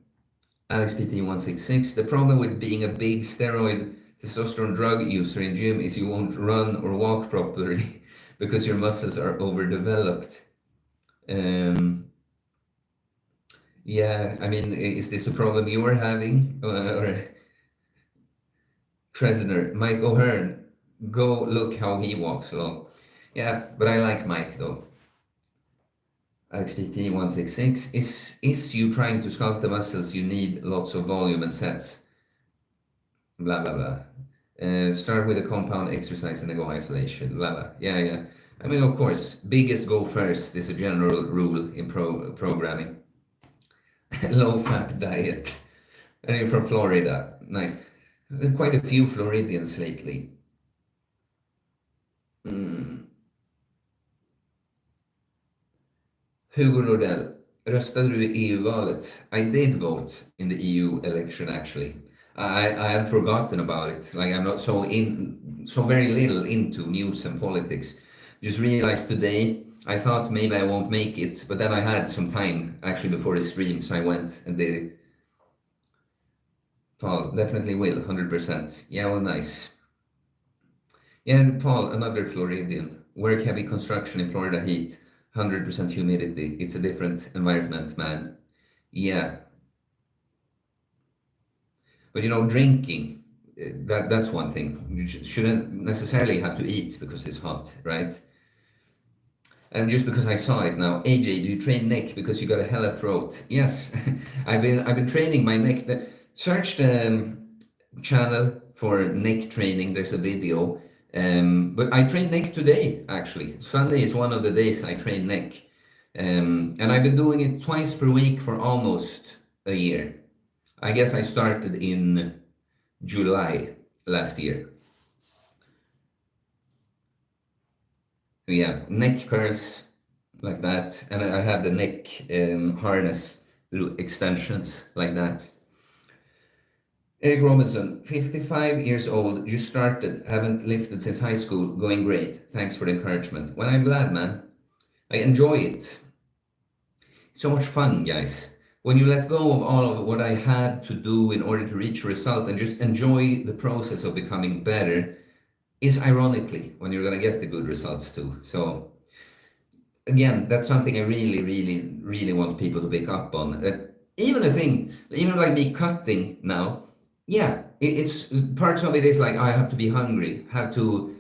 Speaker 1: Alex PT 166. The problem with being a big steroid testosterone drug user in gym is you won't run or walk properly because your muscles are overdeveloped. Um, yeah, I mean, is this a problem you are having? Or Tresner, Mike O'Hearn, go look how he walks along. Yeah, but I like Mike though. XPT 166 is you trying to sculpt the muscles, you need lots of volume and sets. Blah blah blah. Start with a compound exercise and then go isolation. Blah blah. Yeah, yeah. I mean, of course, biggest go first is a general rule in programming. Low fat diet. And you're from Florida. Nice. Quite a few Floridians lately. Hugo Nordell, röstade du i EU-valet? I did vote in the EU election actually. I had forgotten about it. Like I'm not so very little into news and politics. Just realized today, I thought maybe I won't make it, but then I had some time actually before the stream, so I went and did it. Paul, definitely will, 100%. Yeah, well, nice. Yeah, and Paul, another Floridian. Work heavy construction in Florida heat, 100% humidity. It's a different environment, man. Yeah. But you know, drinking, that's one thing. You shouldn't necessarily have to eat because it's hot, right? And just because I saw it now, AJ, do you train neck because you got a hella throat? Yes, I've been training my neck. Search the channel for neck training. There's a video. But I train neck today, actually. Sunday is one of the days I train neck. And I've been doing it twice per week for almost a year. I guess I started in July last year. Yeah, neck curls like that. And I have the neck harness extensions like that. Eric Robinson, 55 years old, just started, haven't lifted since high school, going great. Thanks for the encouragement. Well, I'm glad, man. I enjoy it. It's so much fun, guys. When you let go of all of what I had to do in order to reach a result and just enjoy the process of becoming better, is ironically when you're going to get the good results too. So, again, that's something I really, really, really want people to pick up on. Even a thing, like me cutting now, yeah, it's parts of it is like I have to be hungry, have to,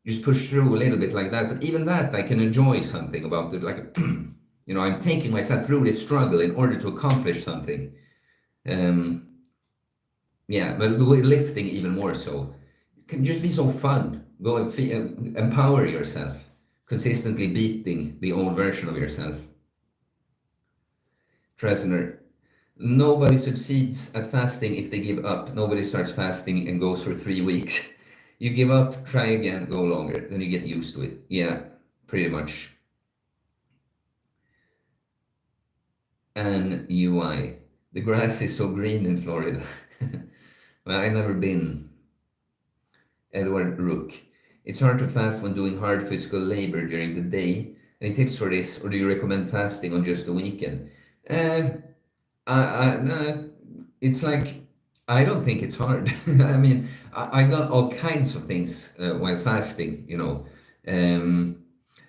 Speaker 1: just push through a little bit like that. But even that, I can enjoy something about it. Like, I'm taking myself through this struggle in order to accomplish something. Yeah, but with lifting even more so. It can just be so fun. Go and empower yourself, consistently beating the old version of yourself. Tresner, nobody succeeds at fasting if they give up. Nobody starts fasting and goes for 3 weeks. You give up, try again, go longer. Then you get used to it. Yeah, pretty much. And UI. The grass is so green in Florida. Well, I've never been. Edward Rook. It's hard to fast when doing hard physical labor during the day. Any tips for this, or do you recommend fasting on just the weekend? It's like, I don't think it's hard. I mean, I've done all kinds of things while fasting,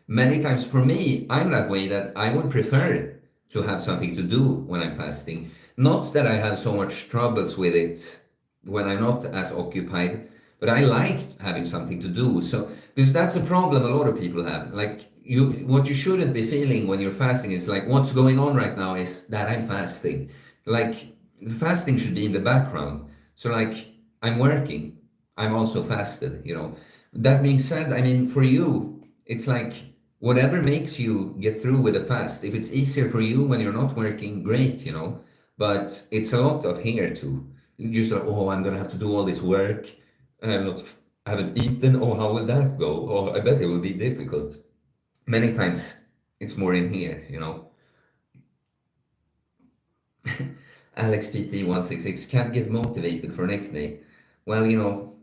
Speaker 1: Many times for me, I'm that way that I would prefer to have something to do when I'm fasting. Not that I have so much troubles with it when I'm not as occupied, but I like having something to do. So, because that's a problem a lot of people have. Like, what you shouldn't be feeling when you're fasting is like, what's going on right now is that I'm fasting. Like, fasting should be in the background. So, like, I'm working, I'm also fasted, That being said, I mean, for you, it's like whatever makes you get through with a fast. If it's easier for you when you're not working, great, you know. But it's a lot of here too. You just like, oh, I'm gonna have to do all this work, and haven't eaten. Oh, how will that go? Oh, I bet it will be difficult. Many times, it's more in here, you know. Alex PT 166 can't get motivated for neck day. Well, you know,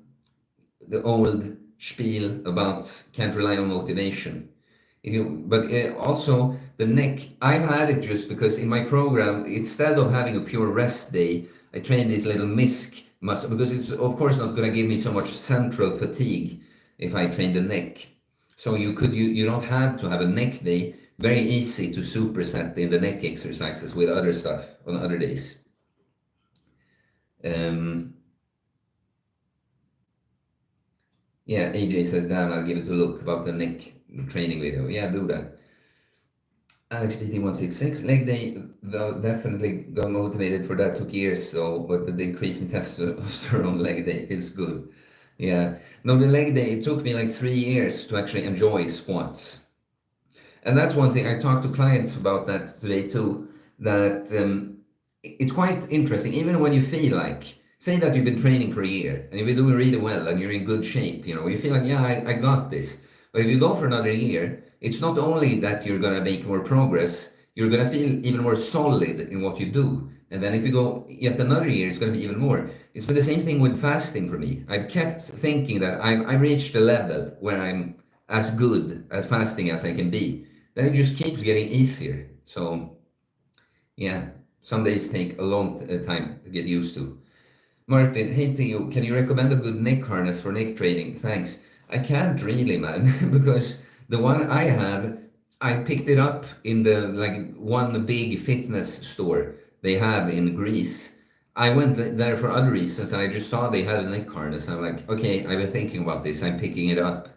Speaker 1: the old spiel about can't rely on motivation. But also the neck, I've had it just because in my program, instead of having a pure rest day, I train this little misc muscle because it's of course not going to give me so much central fatigue if I train the neck. So you don't have to have a neck day. Very easy to superset in the neck exercises with other stuff on other days. Um, yeah, AJ says, damn, I'll give it a look about the neck training video. Yeah, do that. Alex PT166, leg day, though definitely got motivated for that, took years, so, but the increase in testosterone leg day is good. Yeah, no, the leg day, it took me like 3 years to actually enjoy squats. And that's one thing I talk to clients about that today too, that it's quite interesting, even when you feel like, say that you've been training for a year and you've been doing really well and you're in good shape, you know, you feel like, yeah, I got this. But if you go for another year, it's not only that you're going to make more progress, you're going to feel even more solid in what you do. And then if you go yet another year, it's going to be even more. It's been the same thing with fasting for me. I've kept thinking that I reached a level where I'm as good at fasting as I can be. Then it just keeps getting easier. So, yeah, some days take a long time to get used to. Martin, hey to you, can you recommend a good neck harness for neck training? Thanks. I can't really, man, because the one I have, I picked it up in the like one big fitness store they have in Greece. I went there for other reasons and I just saw they had a neck harness. I'm like, okay, I've been thinking about this, I'm picking it up.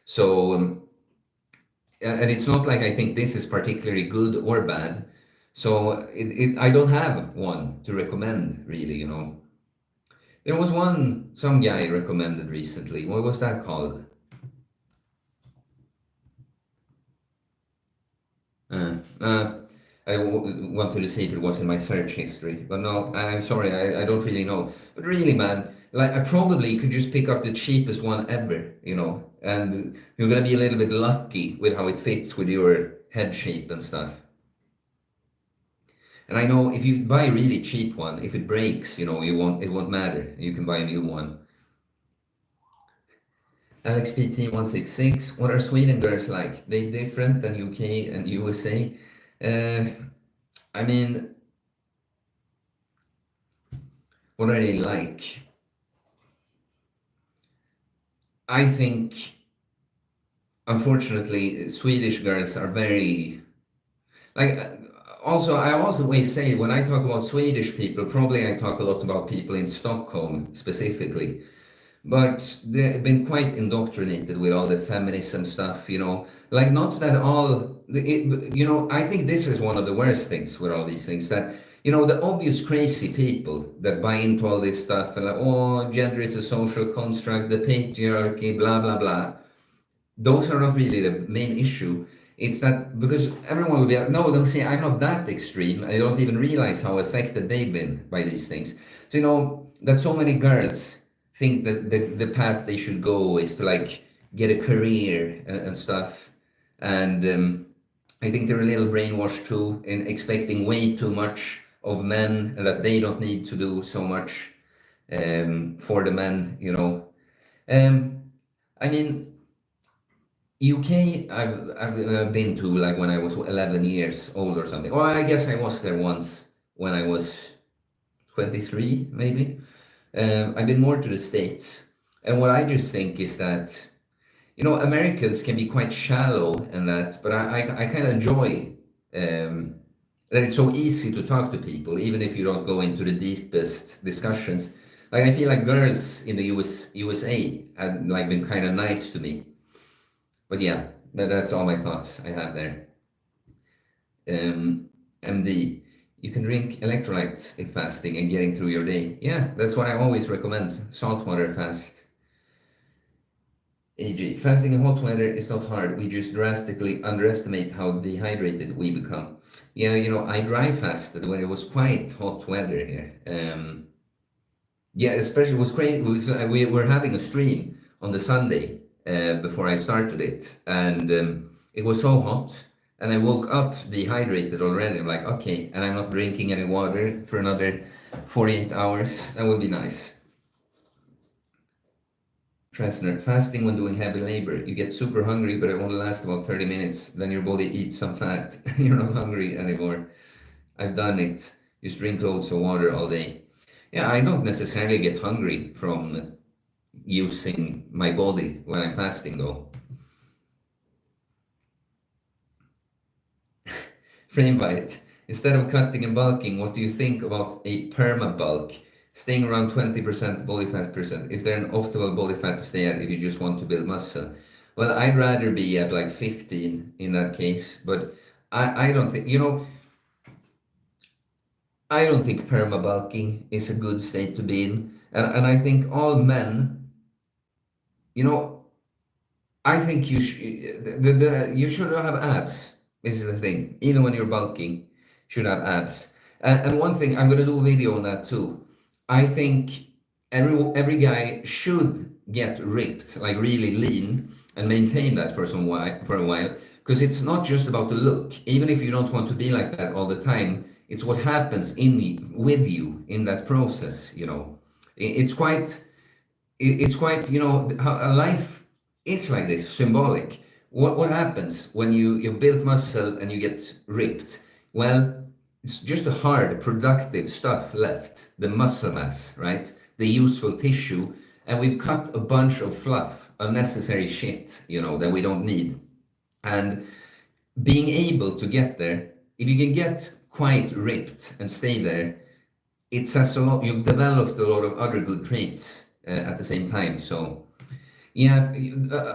Speaker 1: So, and it's not like I think this is particularly good or bad. So I don't have one to recommend really, you know. There was one some guy recommended recently. What was that called? Uh, uh, wanted to see if it was in my search history, but no, I'm sorry, I don't really know. But really, man, like I probably could just pick up the cheapest one ever, you know, and you're gonna be a little bit lucky with how it fits with your head shape and stuff. And I know if you buy a really cheap one, if it breaks, you know, it won't matter. You can buy a new one. Alex PT 166, what are Sweden girls like? They different than UK and USA? Uh, I mean, what are they like? I think, unfortunately, Swedish girls are very like. Also, I also always say when I talk about Swedish people, probably I talk a lot about people in Stockholm specifically. But they've been quite indoctrinated with all the feminism stuff, you know. Like, not that you know, I think this is one of the worst things with all these things that, you know, the obvious crazy people that buy into all this stuff and like, oh, gender is a social construct, the patriarchy, blah, blah, blah. Those are not really the main issue. It's that because everyone will be like, no, don't say I'm not that extreme. I don't even realize how affected they've been by these things. So, you know, that so many girls think that the path they should go is to like get a career and stuff. And I think they're a little brainwashed too in expecting way too much of men and that they don't need to do so much for the men, you know. Um, I mean, UK, I've been to like when I was 11 years old or something. Well, I guess I was there once when I was 23, maybe. I've been more to the States. And what I just think is that, you know, Americans can be quite shallow and that, but I kind of enjoy that it's so easy to talk to people, even if you don't go into the deepest discussions. Like I feel like girls in the USA have like been kind of nice to me. But yeah, that's all my thoughts I have there. MD, you can drink electrolytes if fasting and getting through your day. Yeah, that's what I always recommend. Saltwater fast. AJ, fasting in hot weather is not hard. We just drastically underestimate how dehydrated we become. Yeah, I dry fasted when it was quite hot weather here. Yeah, especially it was crazy. We were having a stream on the Sunday before I started it, and it was so hot, and I woke up dehydrated already. I'm like, okay, and I'm not drinking any water for another 48 hours. That would be nice. Tressner, fasting when doing heavy labor, you get super hungry, but it only lasts about 30 minutes. Then your body eats some fat. You're not hungry anymore. I've done it. Just drink loads of water all day. Yeah, I don't necessarily get hungry from using my body when I'm fasting, though. Frame bite. Instead of cutting and bulking, what do you think about a perma bulk? Staying around 20% body fat percent. Is there an optimal body fat to stay at if you just want to build muscle? Well, I'd rather be at like 15 in that case, but I don't think, I don't think perma bulking is a good state to be in. And I think all men, you know, I think you should have abs. This is the thing. Even when you're bulking, should have abs. And one thing, I'm gonna do a video on that too. I think every guy should get ripped, like really lean, and maintain that for a while, because it's not just about the look. Even if you don't want to be like that all the time, it's what happens with you in that process. It's quite how a life is like this, symbolic. What happens when you build muscle and you get ripped? Well, it's just the hard, productive stuff left, the muscle mass, right? The useful tissue, and we've cut a bunch of fluff, unnecessary shit, that we don't need. And being able to get there, if you can get quite ripped and stay there, it says a lot. You've developed a lot of other good traits at the same time. So, yeah.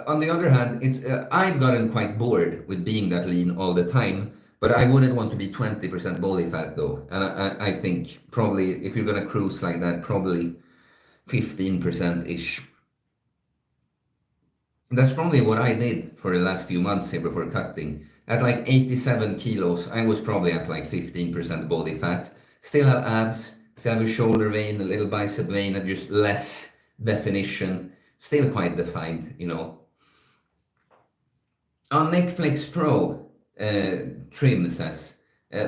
Speaker 1: On the other hand, I've gotten quite bored with being that lean all the time. But I wouldn't want to be 20% body fat though. And I think probably if you're gonna cruise like that, probably 15%-ish. That's probably what I did for the last few months here before cutting. At like 87 kilos, I was probably at like 15% body fat. Still have abs, still have a shoulder vein, a little bicep vein, and just less definition. Still quite defined. On Netflix Pro, Trim says,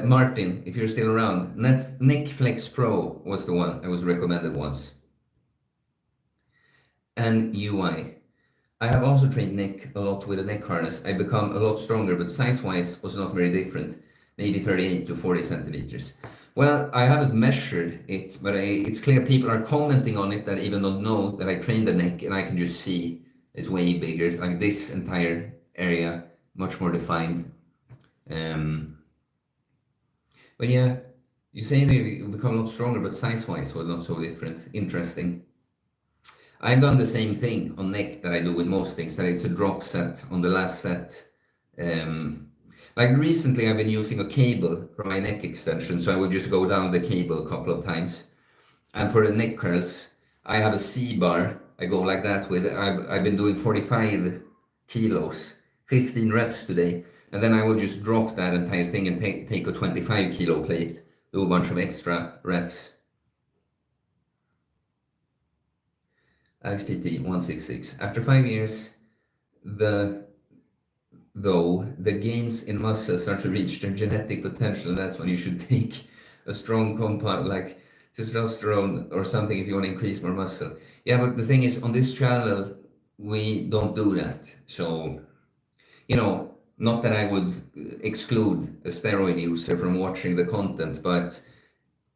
Speaker 1: Martin, if you're still around, Netflix Pro was the one I was recommended once. And UI. I have also trained neck a lot with a neck harness. I become a lot stronger, but size-wise was not very different. Maybe 38 to 40 centimeters. Well, I haven't measured it, but it's clear people are commenting on it that even don't know that I trained the neck, and I can just see it's way bigger. Like this entire area, much more defined. But yeah, you say you become a lot stronger, but size-wise was not so different. Interesting. I've done the same thing on neck that I do with most things, that it's a drop set on the last set. Like recently I've been using a cable for my neck extension, so I would just go down the cable a couple of times. And for the neck curls, I have a C-bar. I go like that with it. I've been doing 45 kilos, 15 reps today. And then I will just drop that entire thing and take a 25 kilo plate, do a bunch of extra reps. Alex PT 166. After 5 years, the gains in muscle start to reach their genetic potential, and that's when you should take a strong compound like testosterone or something if you want to increase more muscle. Yeah, but the thing is, on this channel, we don't do that. So, not that I would exclude a steroid user from watching the content, but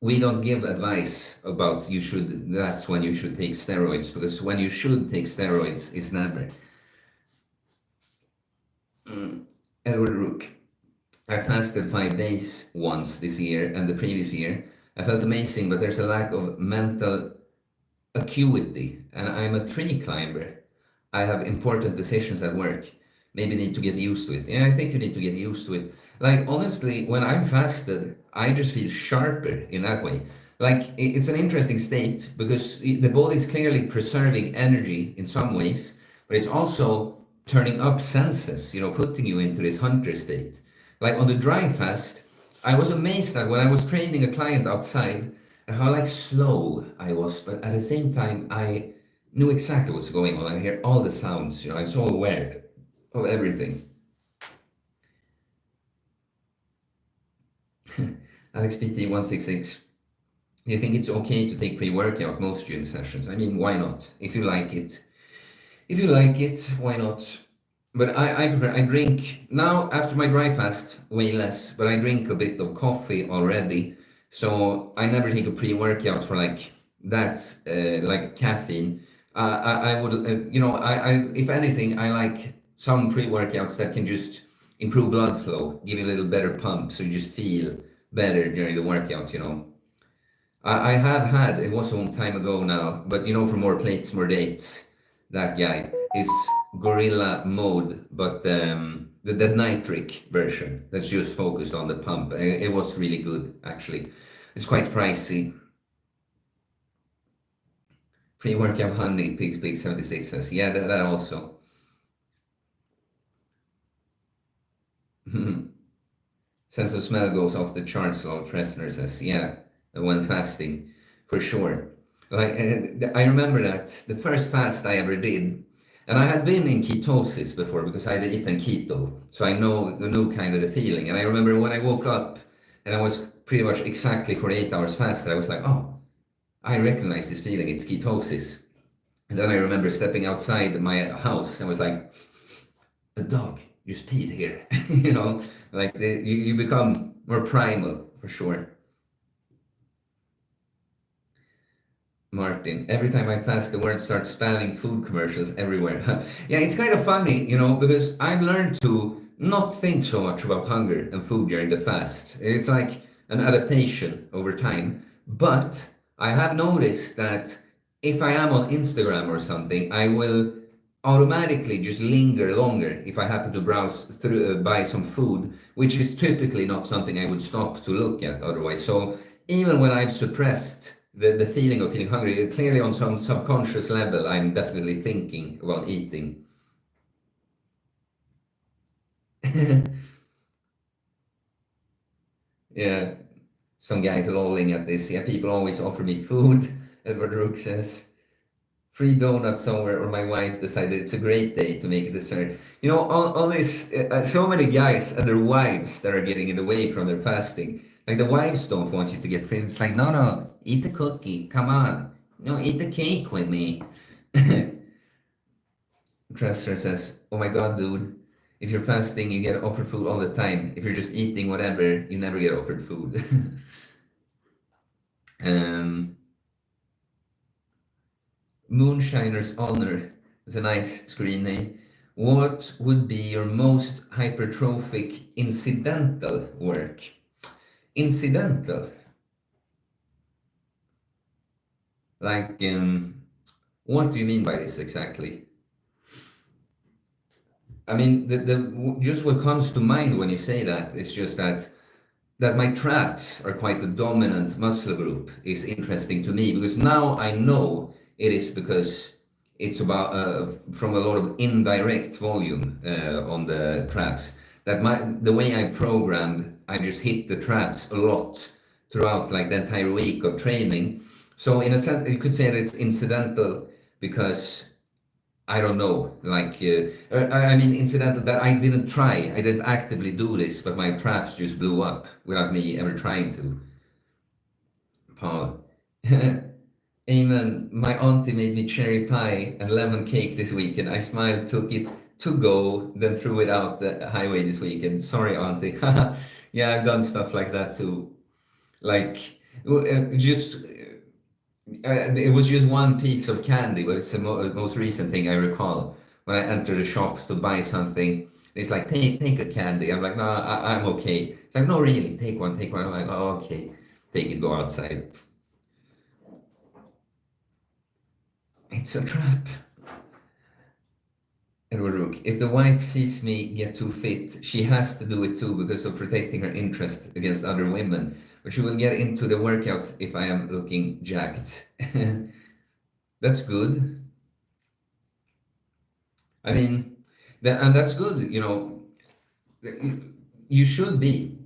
Speaker 1: we don't give advice about that's when you should take steroids, because when you should take steroids is never. Edward Rook. I fasted 5 days once this year and the previous year. I felt amazing, but there's a lack of mental acuity, and I'm a tree climber. I have important decisions at work. Maybe need to get used to it. Yeah, I think you need to get used to it. Like, honestly, when I'm fasted, I just feel sharper in that way. Like, it's an interesting state because the body is clearly preserving energy in some ways, but it's also turning up senses, putting you into this hunter state. Like on the dry fast, I was amazed that when I was training a client outside, and how like slow I was, but at the same time, I knew exactly what's going on. I hear all the sounds, I'm so aware of everything. Alex PT 166. Do you think it's okay to take pre-workout most gym sessions? I mean, why not? If you like it. If you like it, why not? But I prefer, I drink, now after my dry fast, way less, but I drink a bit of coffee already. So I never take a pre-workout for like that, like caffeine. I would, if anything, I like some pre-workouts that can just improve blood flow, give you a little better pump, so you just feel better during the workout. I have had, it was a long time ago now, but for more plates, more dates, that guy is gorilla mode, but the nitric version that's just focused on the pump. It was really good, actually. It's quite pricey. Pre-workout honey, Pigs Big 76 says, yeah, that also. Sense of smell goes off the charts, Lord Tressner says, yeah, when fasting, for sure. Like, I remember that the first fast I ever did, and I had been in ketosis before because I had eaten keto, so I knew kind of the feeling. And I remember when I woke up and I was pretty much exactly 48 hours fasted, I was like, oh, I recognize this feeling, it's ketosis. And then I remember stepping outside my house and was like, a dog just peed here, like you become more primal for sure. Martin, every time I fast, the word starts spamming food commercials everywhere. Yeah, it's kind of funny, because I've learned to not think so much about hunger and food during the fast. It's like an adaptation over time. But I have noticed that if I am on Instagram or something, I will automatically just linger longer if I happen to browse through, buy some food, which is typically not something I would stop to look at otherwise. So even when I've suppressed the feeling of feeling hungry, clearly on some subconscious level, I'm definitely thinking about eating. Yeah, some guys lolling at this. Yeah, people always offer me food. Edward Rook says, free donut somewhere, or my wife decided it's a great day to make a dessert. All this, so many guys and their wives that are getting in the way from their fasting. Like the wives don't want you to get fit. It's like, no, no, eat the cookie. Come on. No, eat the cake with me. Trester says, oh my God, dude. If you're fasting, you get offered food all the time. If you're just eating whatever, you never get offered food. um, Moonshiner's Honor is a nice screen name. What would be your most hypertrophic incidental work? Incidental? Like, what do you mean by this exactly? I mean, just what comes to mind when you say that is just that my traps are quite a dominant muscle group is interesting to me, because now I know it is because it's about from a lot of indirect volume on the traps, that the way I programmed, I just hit the traps a lot throughout like the entire week of training. So in a sense you could say that it's incidental because I don't know, like, I mean, incidental that I didn't try. I didn't actively do this, but my traps just blew up without me ever trying to. Paul. Amen. My auntie made me cherry pie and lemon cake this weekend. I smiled, took it to go, then threw it out the highway this weekend. Sorry, auntie. Yeah, I've done stuff like that too. Like, just it was just one piece of candy, but it's the most recent thing I recall. When I entered a shop to buy something, it's like, take a candy. I'm like, no, I'm okay. It's like, no, really, take one, take one. I'm like, oh, okay, take it, go outside. It's a trap. Edward Rook, if the wife sees me get too fit, she has to do it too because of protecting her interest against other women. But she will get into the workouts if I am looking jacked. That's good. I mean, and that's good. You know, you should be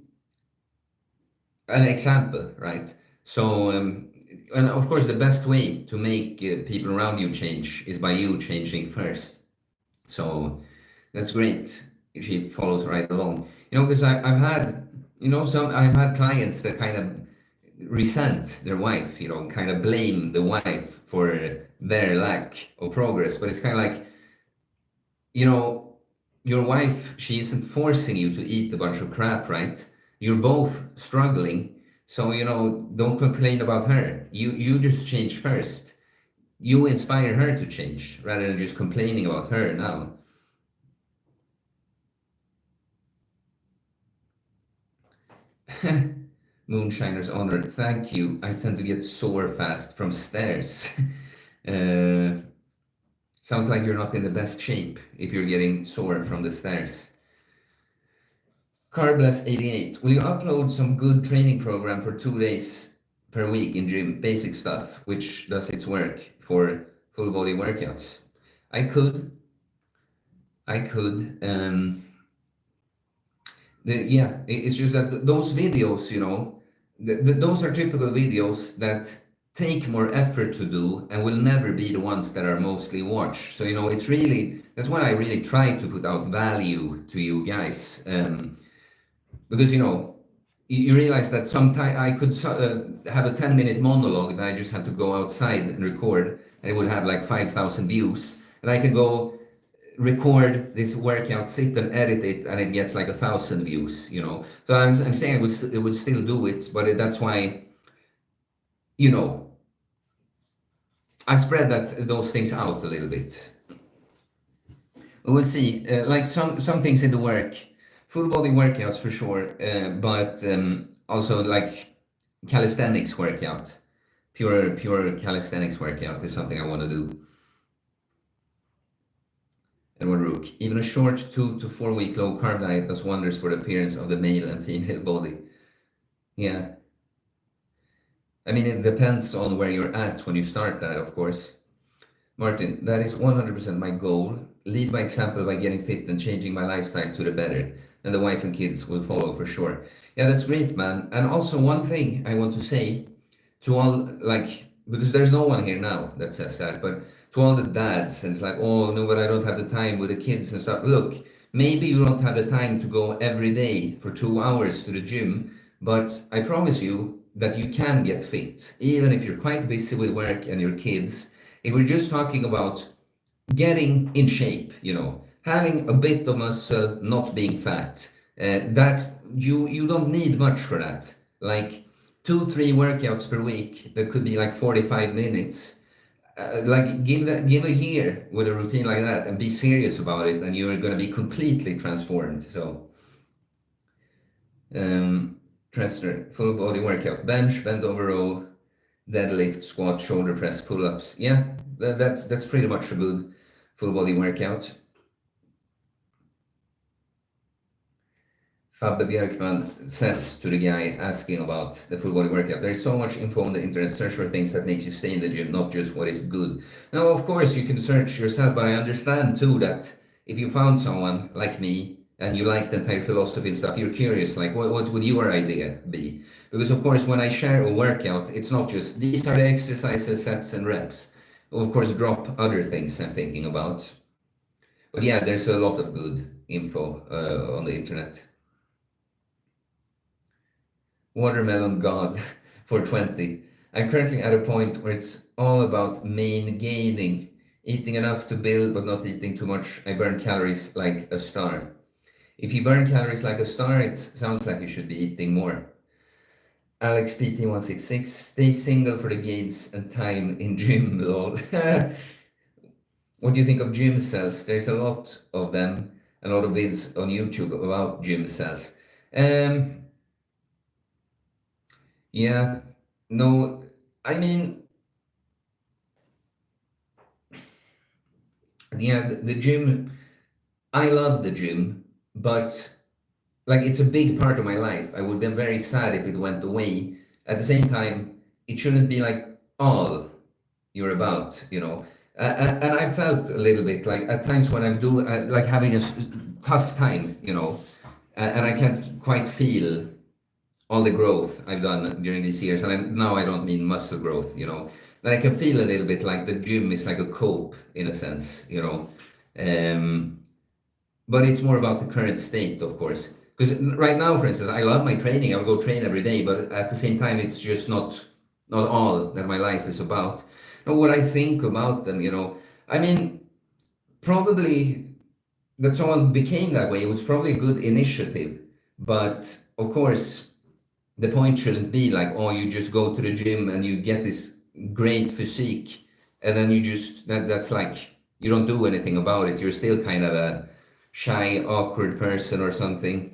Speaker 1: an example, right? So, and of course, the best way to make people around you change is by you changing first. So that's great if she follows right along. You know, because I've had, you know, I've had clients that kind of resent their wife, you know, kind of blame the wife for their lack of progress. But it's kind of like, you know, your wife, she isn't forcing you to eat a bunch of crap, right? You're both struggling. So, you know, don't complain about her. You just change first. You inspire her to change rather than just complaining about her now. Moonshiner's honor. Thank you. I tend to get sore fast from stairs. uh, Sounds like you're not in the best shape if you're getting sore from the stairs. Carbless88. Will you upload some good training program for 2 days per week in gym? Basic stuff, which does its work for full body workouts. I could. I could. Yeah, it's just that those videos, you know, those are typical videos that take more effort to do and will never be the ones that are mostly watched. So, you know, it's really, that's why I really try to put out value to you guys. Because, you know, you realize that sometimes I could have a 10-minute monologue that I just have to go outside and record, and it would have like 5,000 views. And I can go record this workout, sit and edit it, and it gets like 1,000 views, you know. So I'm saying it would still do it, but that's why, you know, I spread those things out a little bit. We'll see. Like some things in the work, full body workouts for sure, but also like calisthenics workout, pure calisthenics workout is something I want to do. Edward Rook. Even a short 2 to 4 week low carb diet does wonders for the appearance of the male and female body. Yeah. I mean, it depends on where you're at when you start that, of course. Martin, that is 100% my goal. Lead by example by getting fit and changing my lifestyle to the better. And the wife and kids will follow for sure. Yeah, that's great, man. And also, one thing I want to say to all, like, because there's no one here now that says that, but to all the dads, and it's like, oh, no, but I don't have the time with the kids and stuff. Look, maybe you don't have the time to go every day for 2 hours to the gym, but I promise you that you can get fit, even if you're quite busy with work and your kids. If we're just talking about getting in shape, you know, having a bit of muscle, not being fat, that you don't need much for that. Like 2 3 workouts per week, that could be like 45 minutes. Like give a year with a routine like that and be serious about it, and you're going to be completely transformed. So Trester, full body workout, bench, bend over row, deadlift, squat, shoulder press, pull-ups. Yeah, that's pretty much a good full body workout. Fabbe Björkman says to the guy asking about the full body workout, there is so much info on the internet, search for things that makes you stay in the gym, not just what is good. Now, of course, you can search yourself, but I understand too that if you found someone like me and you like the entire philosophy and stuff, you're curious, like, what would your idea be? Because, of course, when I share a workout, it's not just these are the exercises, sets, and reps. Of course, drop other things I'm thinking about. But yeah, there's a lot of good info on the internet. Watermelon God for 20. I'm currently at a point where it's all about main gaining, eating enough to build but not eating too much. I burn calories like a star. If you burn calories like a star, it sounds like you should be eating more. Alex PT166, stay single for the gains and time in gym, lol. What do you think of gym cells? There's a lot of them, a lot of vids on YouTube about gym cells. Yeah, no, I mean, yeah, the gym, I love the gym, but like it's a big part of my life. I would be very sad if it went away. At the same time, it shouldn't be like all you're about, you know. And I felt a little bit like at times when I'm doing like having a tough time, and I can't quite feel all the growth I've done during these years, and now I don't mean muscle growth, then I can feel a little bit like the gym is like a cope in a sense, um, but it's more about the current state, of course. Because right now, for instance, I love my training. I will go train every day, but at the same time, it's just not all that my life is about. And what I think about them, I mean, probably that someone became that way. It was probably a good initiative, but of course, the point shouldn't be like, oh, you just go to the gym and you get this great physique, and then you just that's like you don't do anything about it. You're still kind of a shy, awkward person or something.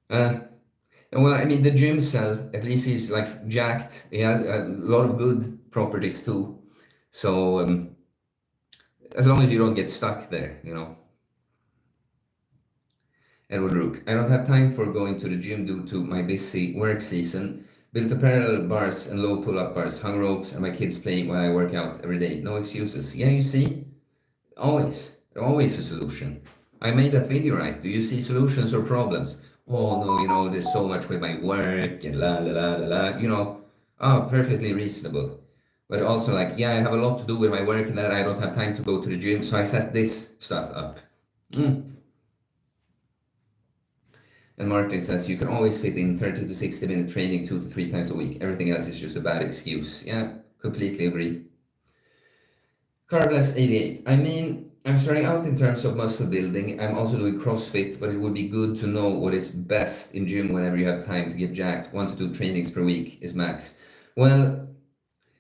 Speaker 1: Uh, well, I mean, the gym cell, at least he's like jacked. He has a lot of good properties too. So as long as you don't get stuck there. Edward Rook. I don't have time for going to the gym due to my busy work season. Built a parallel bars and low pull-up bars, hung ropes, and my kids playing while I work out every day. No excuses. Yeah, you see? Always a solution. I made that video, right? Do you see solutions or problems? Oh no, there's so much with my work and la la la la la, perfectly reasonable. But also like, yeah, I have a lot to do with my work and that I don't have time to go to the gym, so I set this stuff up. And Martin says you can always fit in 30 to 60 minute training 2 to 3 times a week. Everything else is just a bad excuse. Yeah, completely agree. Carbless 88. I mean, I'm starting out in terms of muscle building. I'm also doing CrossFit, but it would be good to know what is best in gym whenever you have time to get jacked. 1 to 2 trainings per week is max. Well,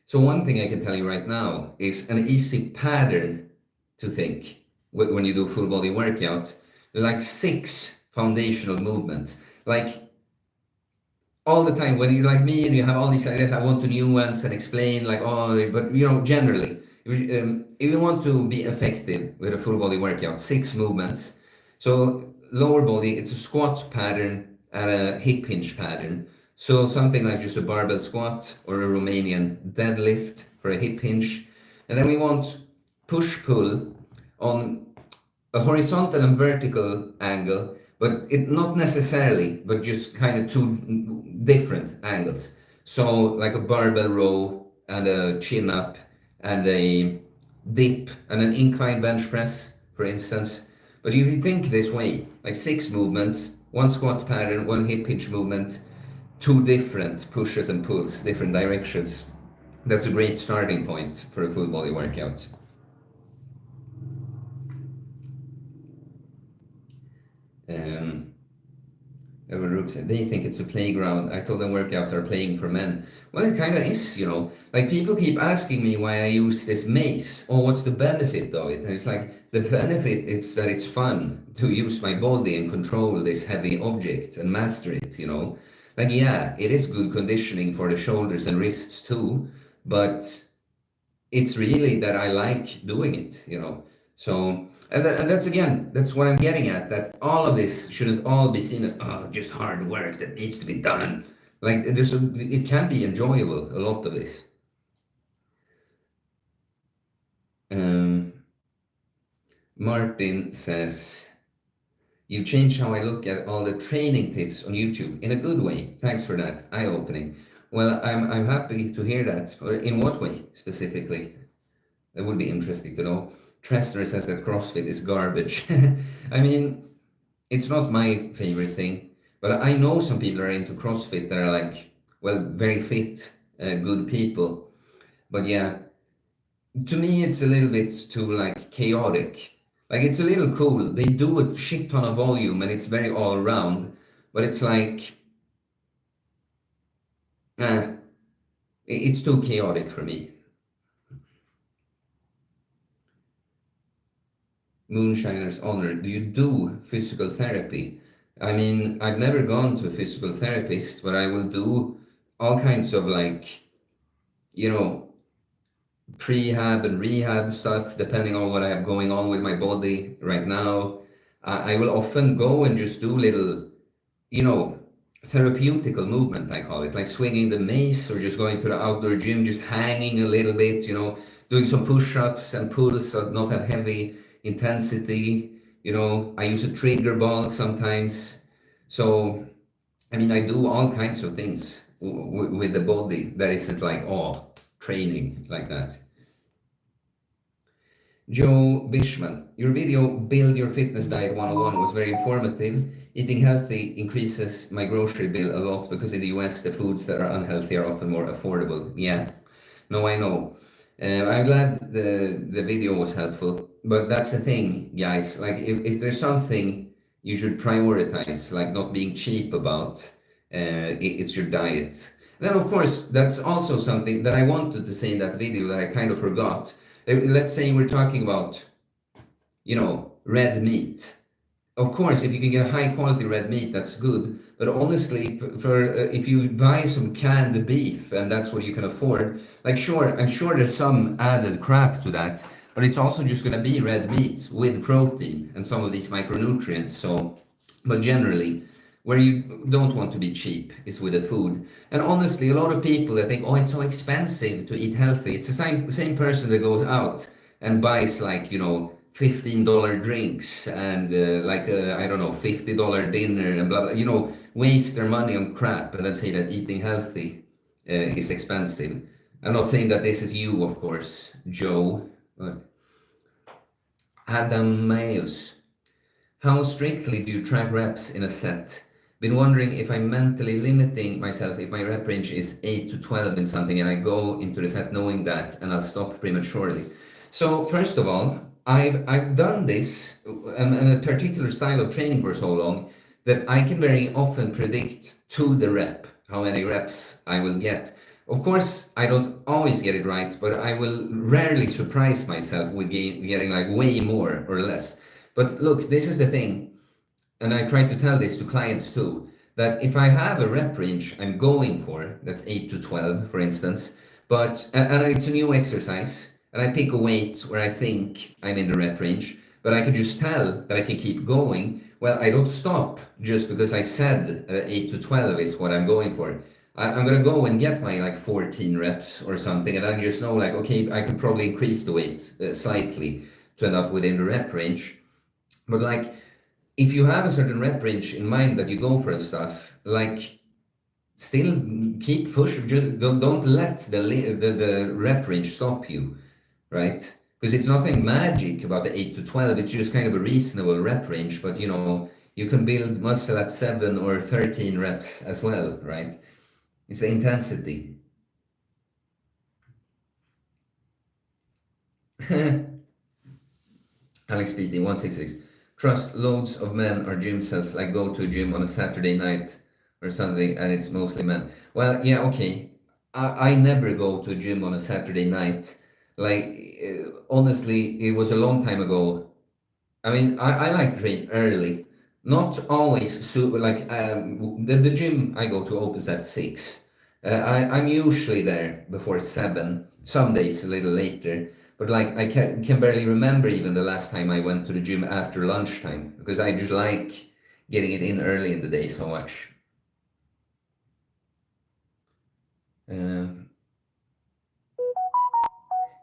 Speaker 1: so one thing I can tell you right now is an easy pattern to think when you do full body workout. Like 6 foundational movements. Like all the time when you're like me and you have all these ideas, I want to nuance and explain like, oh, but generally, if you want to be effective with a full body workout, 6 movements. So lower body, it's a squat pattern and a hip hinge pattern. So something like just a barbell squat or a Romanian deadlift for a hip hinge. And then we want push-pull on a horizontal and vertical angle, but it not necessarily, but just kind of 2 different angles. So like a barbell row and a chin up and a dip and an incline bench press, for instance. But if you think this way, like 6 movements, 1 squat pattern, 1 hip hinge movement, 2 different pushes and pulls, different directions. That's a great starting point for a full body workout. They think it's a playground. I told them workouts are playing for men. Well, it kind of is. Like people keep asking me why I use this mace or what's the benefit of it. And it's like the benefit is that it's fun to use my body and control this heavy object and master it. Like, yeah, it is good conditioning for the shoulders and wrists too, but it's really that I like doing it. So, and that's what I'm getting at, that all of this shouldn't all be seen as, just hard work that needs to be done. Like, it can be enjoyable, a lot of this. Martin says, you changed how I look at all the training tips on YouTube in a good way. Thanks for that. Eye-opening. Well, I'm happy to hear that. Or in what way specifically? That would be interesting to know. Tressner says that CrossFit is garbage. I mean, it's not my favorite thing, but I know some people are into CrossFit that are like, well, very fit, good people. But yeah, to me, it's a little bit too like chaotic. Like it's a little cool. They do a shit ton of volume and it's very all around, but it's like, it's too chaotic for me. Moonshiner's Honor, do you do physical therapy? I mean, I've never gone to a physical therapist, but I will do all kinds of like, prehab and rehab stuff, depending on what I have going on with my body right now. I will often go and just do little, therapeutical movement, I call it, like swinging the mace or just going to the outdoor gym, just hanging a little bit, doing some push-ups and pulls, so not have heavy intensity. I use a trigger ball sometimes. So, I mean, I do all kinds of things with the body that isn't like, training like that. Joe Bishman, your video Build Your Fitness Diet 101 was very informative. Eating healthy increases my grocery bill a lot because in the US the foods that are unhealthy are often more affordable. Yeah, no, I know. I'm glad the video was helpful, but that's the thing, guys. Like, if there's something you should prioritize, like not being cheap about, it's your diet. Then, of course, that's also something that I wanted to say in that video that I kind of forgot. Let's say we're talking about, red meat. Of course, if you can get high quality red meat, that's good. But honestly, for if you buy some canned beef and that's what you can afford, like, sure, I'm sure there's some added crap to that, but it's also just going to be red meat with protein and some of these micronutrients. So, but generally, where you don't want to be cheap is with the food. And honestly, a lot of people that think, it's so expensive to eat healthy. It's the same person that goes out and buys, like, $15 drinks and I don't know, $50 dinner and blah blah. Waste their money on crap and then say that eating healthy is expensive. I'm not saying that this is you, of course, Joe. But Adam Mayus, how strictly do you track reps in a set? Been wondering if I'm mentally limiting myself if my rep range is 8 to 12 in something and I go into the set knowing that and I'll stop prematurely. So first of all, I've done this and a particular style of training for so long that I can very often predict to the rep how many reps I will get. Of course, I don't always get it right, but I will rarely surprise myself with getting like way more or less. But look, this is the thing. And I try to tell this to clients too, that if I have a rep range I'm going for, that's 8 to 12, for instance, and it's a new exercise, and I pick a weight where I think I'm in the rep range, but I can just tell that I can keep going, well, I don't stop just because I said 8 to 12 is what I'm going for. I'm going to go and get my like 14 reps or something, and I just know like, okay, I could probably increase the weight slightly to end up within the rep range. But like, if you have a certain rep range in mind that you go for and stuff, like, still keep pushing. Just don't let the rep range stop you, right? Because it's nothing magic about the 8 to 12. It's just kind of a reasonable rep range. But you can build muscle at 7 or 13 reps as well, right? It's the intensity. Alex PT 166. Trust loads of men are gym cells, like go to a gym on a Saturday night or something and it's mostly men. Well, yeah, okay. I never go to a gym on a Saturday night. Like, honestly, it was a long time ago. I mean, I like to train early. Not always super, like, the gym I go to opens at 6. I'm usually there before 7, some days a little later. But like, I can barely remember even the last time I went to the gym after lunchtime because I just like getting it in early in the day so much.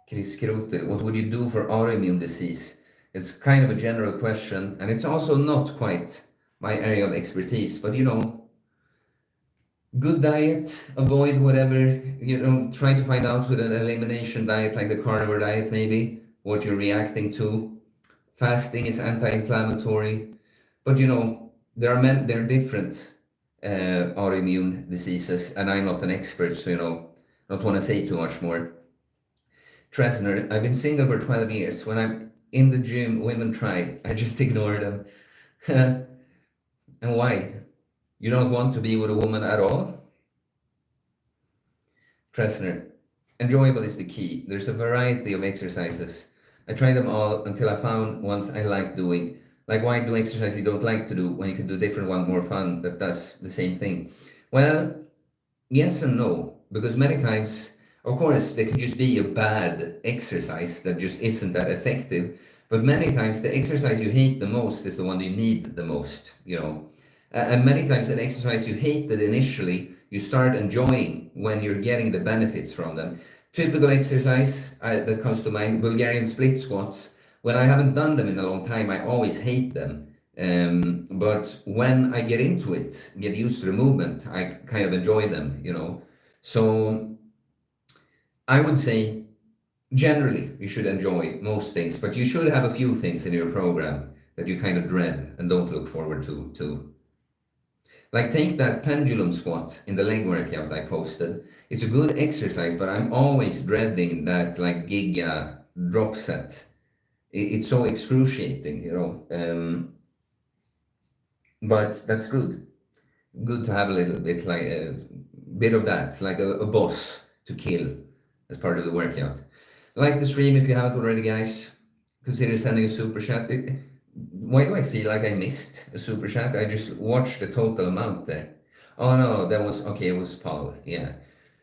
Speaker 1: Chris Krote, what would you do for autoimmune disease? It's kind of a general question, and it's also not quite my area of expertise, but good diet, avoid whatever, try to find out with an elimination diet like the carnivore diet maybe, what you're reacting to. Fasting is anti-inflammatory, but there are different autoimmune diseases, and I'm not an expert, so not want to say too much more. Tresner, I've been single for 12 years. When I'm in the gym, women try, I just ignore them. And why? You don't want to be with a woman at all? Tresner, enjoyable is the key. There's a variety of exercises. I tried them all until I found ones I like doing. Like, why do exercise you don't like to do when you can do different one more fun that does the same thing? Well, yes and no, because many times, of course, there can just be a bad exercise that just isn't that effective. But many times the exercise you hate the most is the one you need the most, And many times an exercise you hated initially, you start enjoying when you're getting the benefits from them. Typical exercise that comes to mind, Bulgarian split squats. When I haven't done them in a long time, I always hate them. But when I get into it, get used to the movement, I kind of enjoy them, you know. So I would say generally you should enjoy most things, but you should have a few things in your program that you kind of dread and don't look forward to. Like take that pendulum squat in the leg workout I posted. It's a good exercise, but I'm always dreading that like giga drop set. It's so excruciating, you know. But that's good. Good to have a little bit like a bit of that, like a boss to kill as part of the workout. Like the stream if you haven't already, guys. Consider sending a super chat. Why do I feel like I missed a super chat? I just watched the total amount there. Oh no, that was okay. It was Paul. Yeah.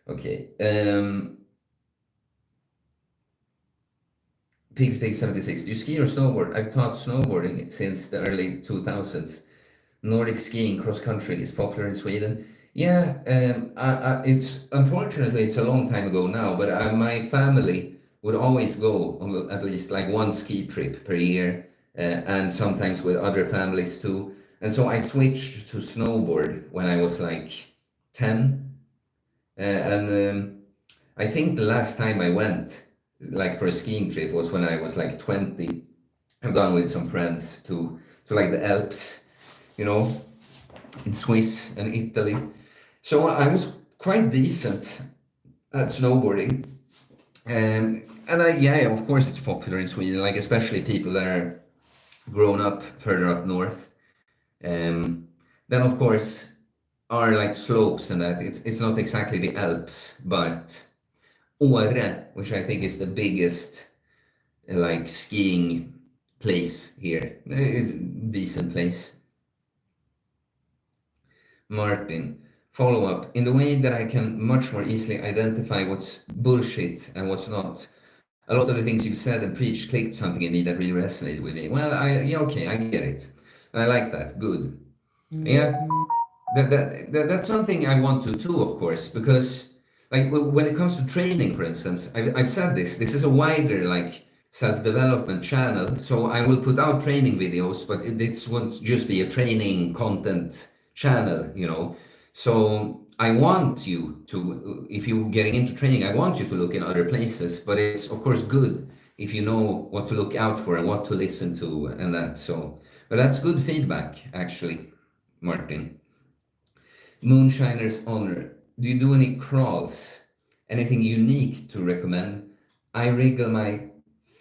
Speaker 1: Okay. Pigs 76. Do you ski or snowboard? I've taught snowboarding since the early 2000s. Nordic skiing cross country is popular in Sweden. Yeah, it's unfortunately it's a long time ago now, but my family would always go on at least like one ski trip per year, and sometimes with other families too. And so I switched to snowboard when I was like 10, and I think the last time I went like for a skiing trip was when I was like 20. I've gone with some friends to like the Alps, you know, in Swiss and Italy. So I was quite decent at snowboarding. And yeah, of course it's popular in Sweden, like especially people that are grown up further up north. Then of course are like slopes and that. It's not exactly the Alps, but Åre, which I think is the biggest like skiing place here. It's a decent place. Martin, follow up. In the way that I can much more easily identify what's bullshit and what's not. A lot of the things you said and preached clicked something in me that really resonated with me. Well, yeah, okay, I get it. I like that. Good. Yeah, that's something I want to too, of course, because like when it comes to training, for instance, I've said this. This is a wider like self-development channel, so I will put out training videos, but this won't just be a training content channel, you know. So I want you to, if you're getting into training, I want you to look in other places, but it's of course good if you know what to look out for and what to listen to and that. So, but that's good feedback, actually, Martin. Moonshiner's Honor. Do you do any crawls? Anything unique to recommend? I wriggle my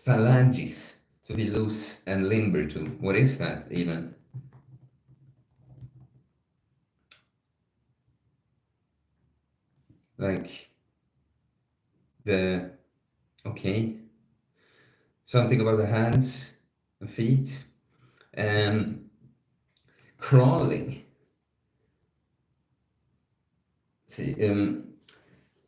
Speaker 1: phalanges to be loose and limber too. What is that even? Like the, okay, something about the hands and feet. Crawling. Let's see,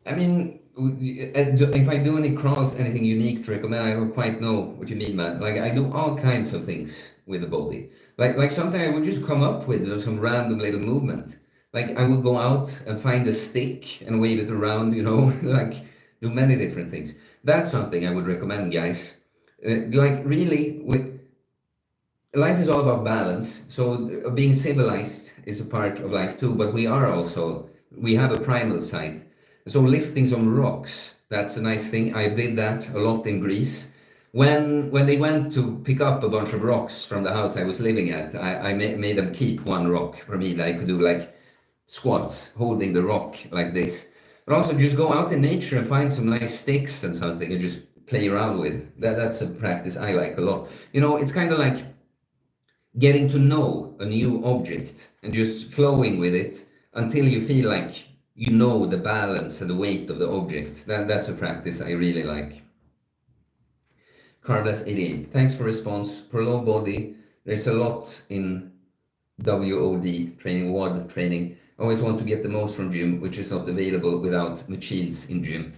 Speaker 1: I mean, if I do any crawls, anything unique to recommend, I don't quite know what you mean, man. Like I do all kinds of things with the body. Like something I would just come up with some random little movement. Like I would go out and find a stick and wave it around, you know, like do many different things. That's something I would recommend, guys. Like really, life is all about balance. So being civilized is a part of life too, but we have a primal side. So lifting some rocks, that's a nice thing. I did that a lot in Greece. When they went to pick up a bunch of rocks from the house I was living at, I made them keep one rock for me that I could do like squats, holding the rock like this. But also just go out in nature and find some nice sticks and something and just play around with. That's a practice I like a lot. You know, it's kind of like getting to know a new object and just flowing with it until you feel like you know the balance and the weight of the object. That's a practice I really like. Carlos88, thanks for response. For low body, there's a lot in WOD training, WOD training. I always want to get the most from gym, which is not available without machines in gym.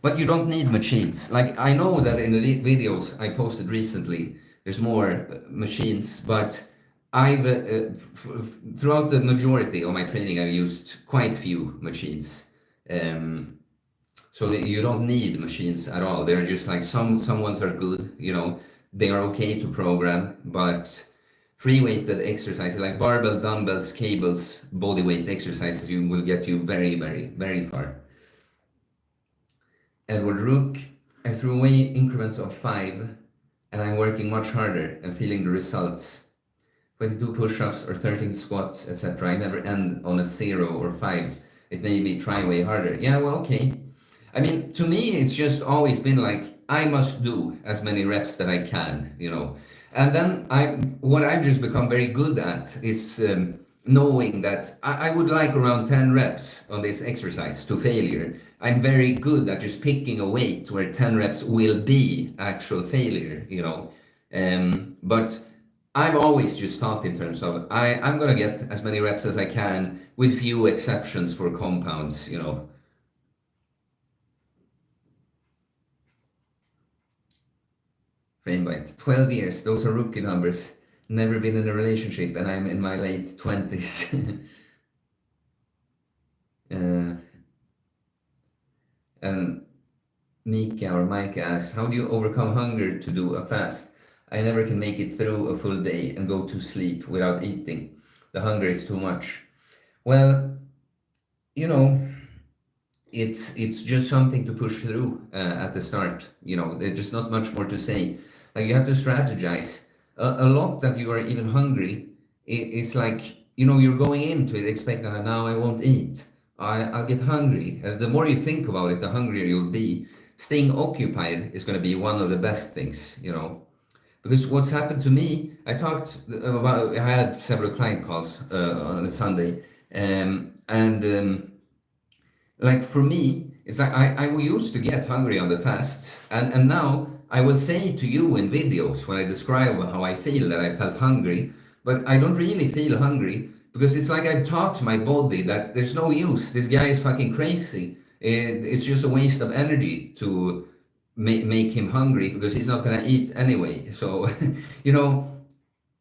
Speaker 1: But you don't need machines. Like I know that in the videos I posted recently, there's more machines, but I've throughout the majority of my training, I've used quite few machines. So that you don't need machines at all. They're just like some ones are good, you know, they are okay to program, but free weighted exercises like barbell, dumbbells, cables, body weight exercises, you will get you very, very, very far. Edward Rook, I threw away increments of 5 and I'm working much harder and feeling the results. 22 push-ups or 13 squats, etc. I never end on a 0 or 5. It made me try way harder. Yeah, well, okay. I mean, to me, it's just always been like, I must do as many reps that I can, you know. And then what I've just become very good at is knowing that I would like around 10 reps on this exercise to failure. I'm very good at just picking a weight where 10 reps will be actual failure, you know. But I've always just thought in terms of I'm gonna get as many reps as I can with few exceptions for compounds, you know. Frame bites. 12 years, those are rookie numbers. Never been in a relationship and I'm in my late 20s. uh, and Micah asks, how do you overcome hunger to do a fast? I never can make it through a full day and go to sleep without eating. The hunger is too much. Well, you know, it's just something to push through at the start. You know, there's just not much more to say. Like you have to strategize. A lot that you are even hungry. It's like you know you're going into it expecting now I won't eat. I'll get hungry. The more you think about it, the hungrier you'll be. Staying occupied is going to be one of the best things. You know, because what's happened to me, I talked about. I had several client calls on a Sunday, and like for me, it's like I used to get hungry on the fasts, and now I will say to you in videos when I describe how I feel that I felt hungry, but I don't really feel hungry because it's like I've taught my body that there's no use. This guy is fucking crazy. It's just a waste of energy to make him hungry because he's not gonna eat anyway. So, you know,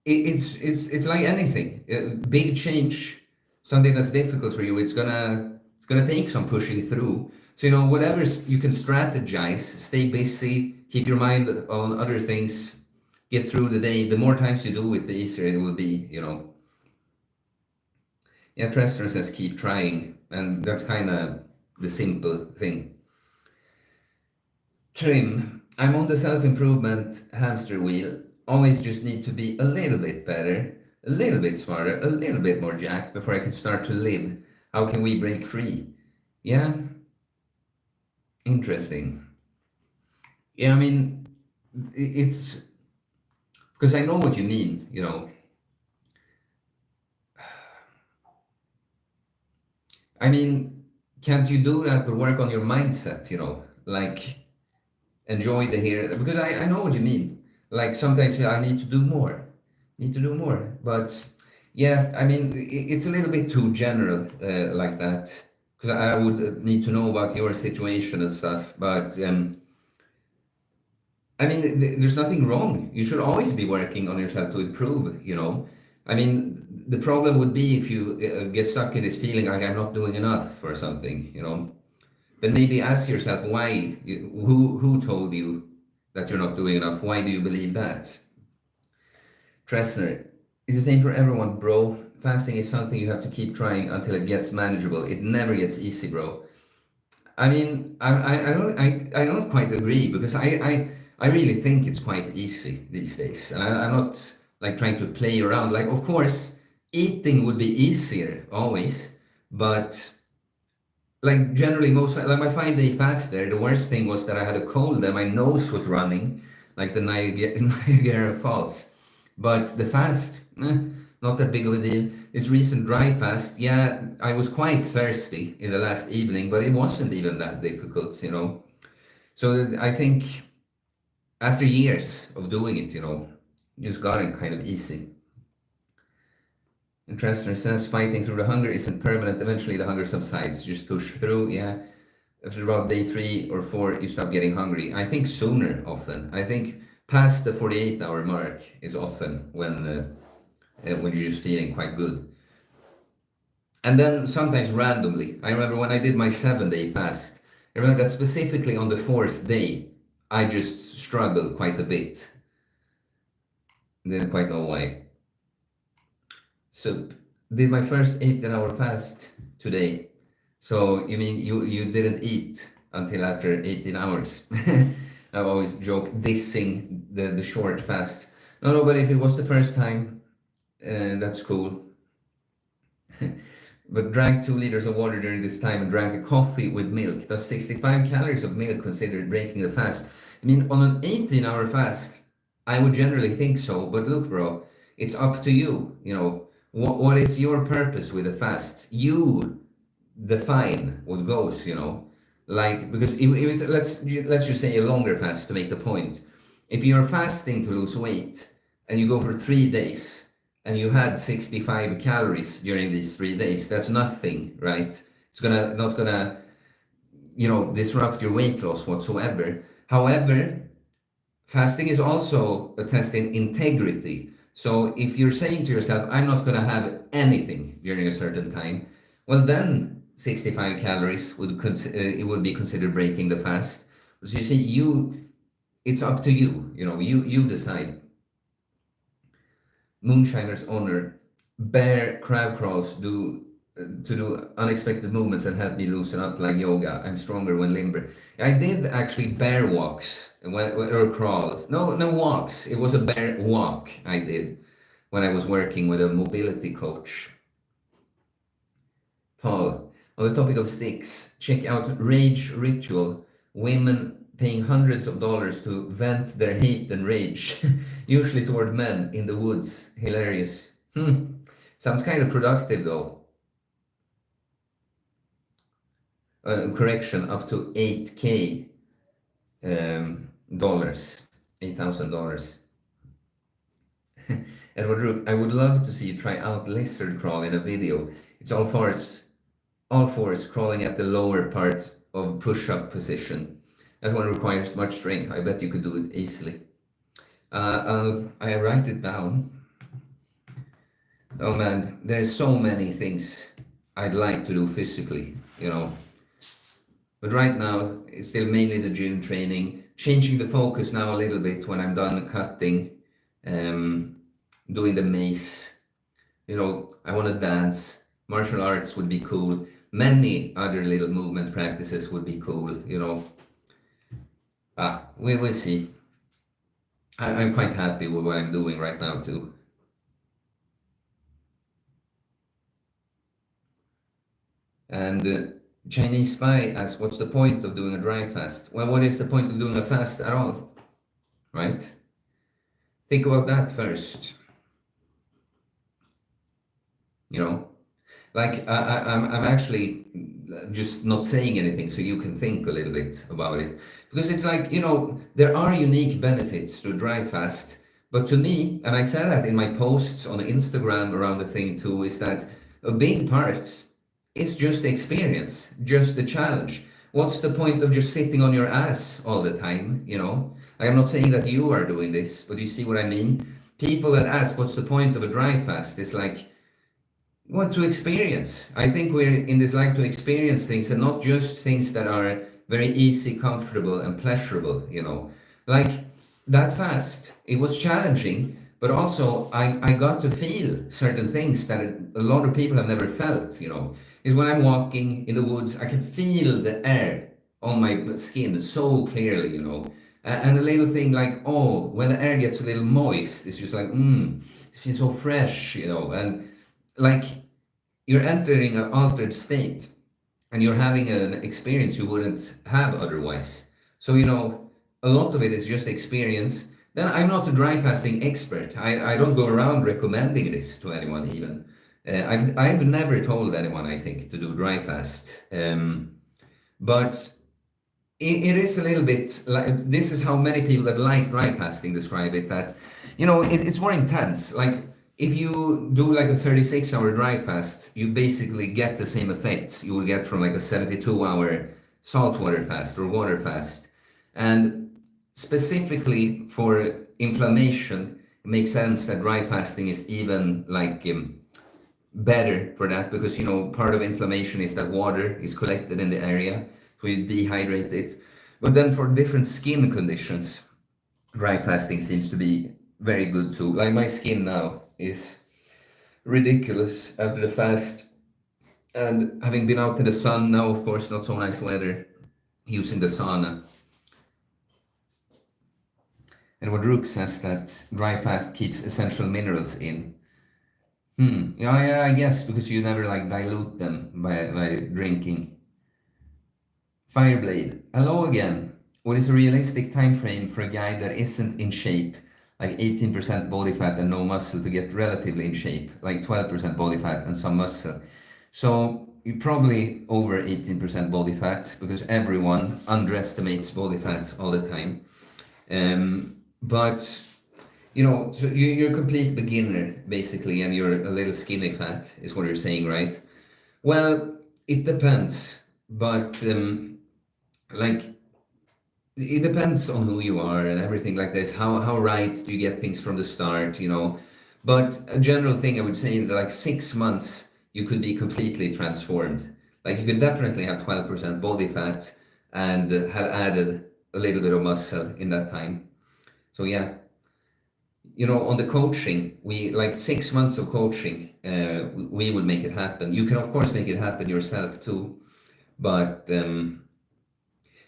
Speaker 1: it's like anything. Big change, something that's difficult for you. It's gonna take some pushing through. So you know, whatever you can strategize, stay busy, keep your mind on other things, get through the day. The more times you do it, the easier it will be. You know. Yeah, Trester says keep trying, and that's kind of the simple thing. Trim. I'm on the self-improvement hamster wheel. Always just need to be a little bit better, a little bit smarter, a little bit more jacked before I can start to live. How can we break free? Yeah, interesting. Yeah, I mean, it's because I know what you mean, you know. I mean, can't you do that but work on your mindset, you know? Like, enjoy the here because I know what you mean. Like sometimes I need to do more, need to do more. But yeah, I mean it's a little bit too general like that because I would need to know about your situation and stuff. But I mean there's nothing wrong. You should always be working on yourself to improve. You know, I mean the problem would be if you get stuck in this feeling like I'm not doing enough or something. You know, then maybe ask yourself why. Who told you that you're not doing enough? Why do you believe that? Tressner, it's the same for everyone, bro. Fasting is something you have to keep trying until it gets manageable. It never gets easy, bro. I mean, I don't quite agree because I really think it's quite easy these days, and I'm not like trying to play around. Like, of course, eating would be easier always, but like generally most like my 5 day fast there, the worst thing was that I had a cold and my nose was running like the Niagara Falls. But the fast, not that big of a deal. This recent dry fast, yeah, I was quite thirsty in the last evening, but it wasn't even that difficult, you know. So I think after years of doing it, you know, just got it kind of easy. And Tressner says fighting through the hunger isn't permanent. Eventually the hunger subsides. Just push through. Yeah. After about day 3 or 4, you stop getting hungry. I think sooner often. I think past the 48-hour mark is often when you're just feeling quite good. And then sometimes randomly. I remember when I did my 7 day fast, I remember that specifically on the fourth day, I just struggled quite a bit. Didn't quite know why. So, did my first 18-hour fast today. So, you mean you didn't eat until after 18 hours? I always joke dissing the short fast. No, but if it was the first time, that's cool. But drank 2 liters of water during this time and drank a coffee with milk. Does 65 calories of milk considered breaking the fast? I mean, on an 18-hour fast, I would generally think so. But look, bro, it's up to you. You know, what is your purpose with the fast? You define what goes. You know, like because let's just say a longer fast to make the point. If you're fasting to lose weight and you go for 3 days and you had 65 calories during these 3 days, that's nothing, right? It's not gonna, disrupt your weight loss whatsoever. However, fasting is also a test in integrity. So if you're saying to yourself, I'm not gonna have anything during a certain time, well then 65 calories it would be considered breaking the fast. So you see, it's up to you. You decide. Moonshiner's honor, bear crab crawls to do unexpected movements that help me loosen up like yoga. I'm stronger when limber. I did actually bear walks or crawls. No walks. It was a bear walk I did when I was working with a mobility coach. Paul, on the topic of sticks, check out Rage Ritual. Women paying hundreds of dollars to vent their hate and rage, usually toward men in the woods. Hilarious. Sounds kind of productive though. Correction, up to 8K dollars, $8,000. Edward Rook, I would love to see you try out lizard crawl in a video. It's all fours crawling at the lower part of push-up position. That one requires much strength. I bet you could do it easily. I write it down. Oh man, there's so many things I'd like to do physically, But right now, it's still mainly the gym training, changing the focus now a little bit when I'm done cutting, doing the mace. I want to dance. Martial arts would be cool. Many other little movement practices would be cool, we will see. I'm quite happy with what I'm doing right now too. And Chinese Spy asks, what's the point of doing a dry fast? Well, what is the point of doing a fast at all? Right? Think about that first. Like I'm actually just not saying anything so you can think a little bit about it. Because it's like, there are unique benefits to dry fast. But to me, and I said that in my posts on Instagram around the thing too, is that a big part is just the experience, just the challenge. What's the point of just sitting on your ass all the time, I'm not saying that you are doing this, but you see what I mean? People that ask, what's the point of a dry fast? It's like, what to experience. I think we're in this life to experience things and not just things that are very easy, comfortable, and pleasurable, Like that fast, it was challenging, but also I got to feel certain things that a lot of people have never felt, Is when I'm walking in the woods, I can feel the air on my skin so clearly, And a little thing like, when the air gets a little moist, it's just like, it feels so fresh, and like you're entering an altered state and you're having an experience you wouldn't have otherwise. So, a lot of it is just experience. Then I'm not a dry fasting expert. I don't go around recommending this to anyone even. I've never told anyone, I think, to do dry fast. But it is a little bit like, this is how many people that like dry fasting describe it, that, it's more intense. Like, if you do like a 36-hour dry fast, you basically get the same effects you will get from like a 72-hour saltwater fast or water fast. And specifically for inflammation, it makes sense that dry fasting is even like better for that, because part of inflammation is that water is collected in the area. you dehydrate it. But then for different skin conditions, dry fasting seems to be very good too. Like my skin now is ridiculous after the fast, and having been out in the sun now, of course, not so nice weather, using the sauna. And what Rook says that dry fast keeps essential minerals in. Yeah, I guess because you never like dilute them by drinking. Fireblade, hello again. What is a realistic time frame for a guy that isn't in shape, like 18% body fat and no muscle, to get relatively in shape, like 12% body fat and some muscle? So you're probably over 18% body fat because everyone underestimates body fat all the time. But so you're a complete beginner basically, and you're a little skinny fat, is what you're saying, right? Well, it depends, but like it depends on who you are and everything like this. How right do you get things from the start, But a general thing I would say in like 6 months you could be completely transformed. Like you could definitely have 12% body fat and have added a little bit of muscle in that time. So yeah, on the coaching, we like 6 months of coaching, we would make it happen. You can of course make it happen yourself too, but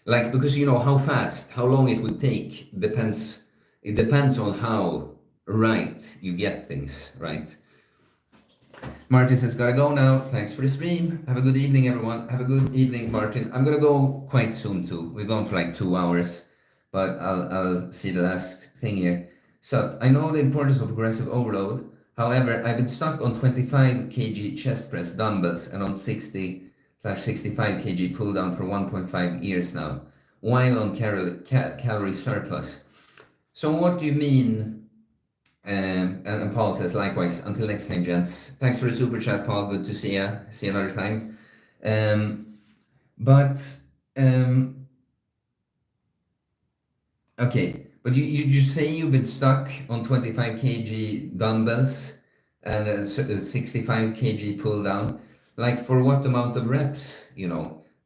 Speaker 1: like because how fast, how long it would take depends. It depends on how right you get things, right? Martin says, gotta go now. Thanks for the stream. Have a good evening, everyone. Have a good evening, Martin. I'm gonna go quite soon too. We're going for like 2 hours, but I'll see the last thing here. So I know the importance of progressive overload. However, I've been stuck on 25 kg chest press dumbbells and on 60/65 kg pull down for 1.5 years now, while on calorie surplus. So what do you mean? And Paul says, likewise, until next time, gents. Thanks for the super chat, Paul. Good to see you. See you another time. Okay, but you just say you've been stuck on 25 kg dumbbells and a 65 kg pull down. Like for what amount of reps? Do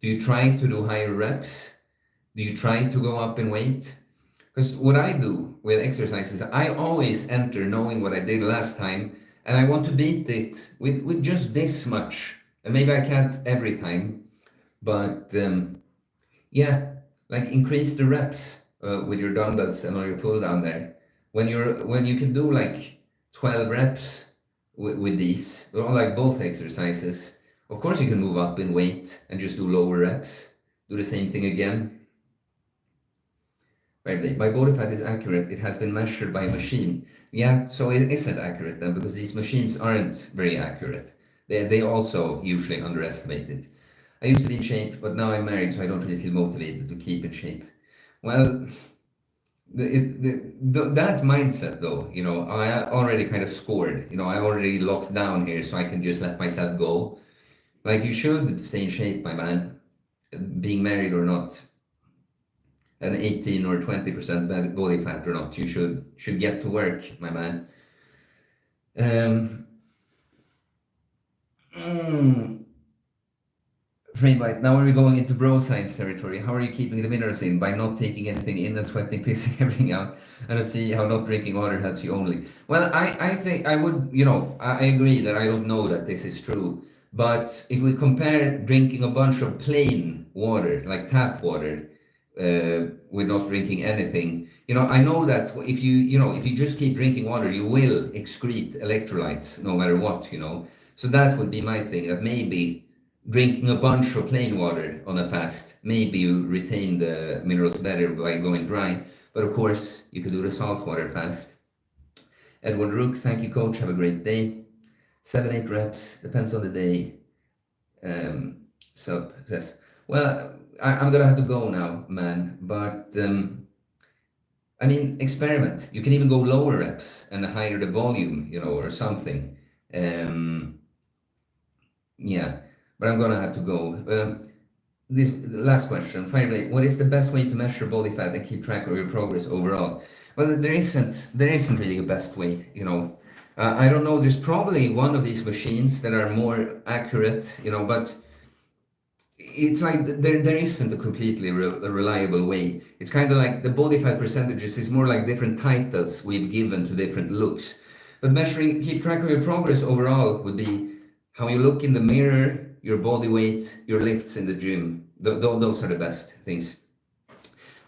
Speaker 1: you try to do higher reps? Do you try to go up in weight? Because what I do with exercises, I always enter knowing what I did last time, and I want to beat it with just this much. And maybe I can't every time, but yeah, like increase the reps with your dumbbells and on your pull down there. When you can do like 12 reps with these, or like both exercises, of course you can move up in weight and just do lower reps. Do the same thing again. My body fat is accurate. It has been measured by a machine. Yeah, so it isn't accurate then, because these machines aren't very accurate. They also usually underestimate it. I used to be in shape, but now I'm married, so I don't really feel motivated to keep in shape. Well, that mindset though, I already kind of scored. I already locked down here, so I can just let myself go. Like you should stay in shape, my man, being married or not. An 18 or 20% body fat or not, you should get to work, my man. Framebite, now are we going into bro science territory? How are you keeping the minerals in? By not taking anything in and sweating, pissing everything out? And let's see how not drinking water helps you only. Well, I think I would, I agree that I don't know that this is true. But if we compare drinking a bunch of plain water, like tap water, with not drinking anything, I know that if you just keep drinking water, you will excrete electrolytes no matter what, So that would be my thing, that maybe drinking a bunch of plain water on a fast, maybe you retain the minerals better by going dry. But of course, you could do the salt water fast. Edward Rook, thank you, coach. Have a great day. 7-8 reps, depends on the day. Sub says, well, I'm gonna have to go now, man. But I mean, experiment. You can even go lower reps and higher the volume, or something. Yeah, but I'm gonna have to go. This last question, Fireblade. What is the best way to measure body fat and keep track of your progress overall? Well, there isn't really a best way, I don't know. There's probably one of these machines that are more accurate, but it's like there isn't a completely reliable way. It's kind of like the body fat percentages is more like different titles we've given to different looks. But measuring, keep track of your progress overall would be how you look in the mirror, your body weight, your lifts in the gym. Those are the best things.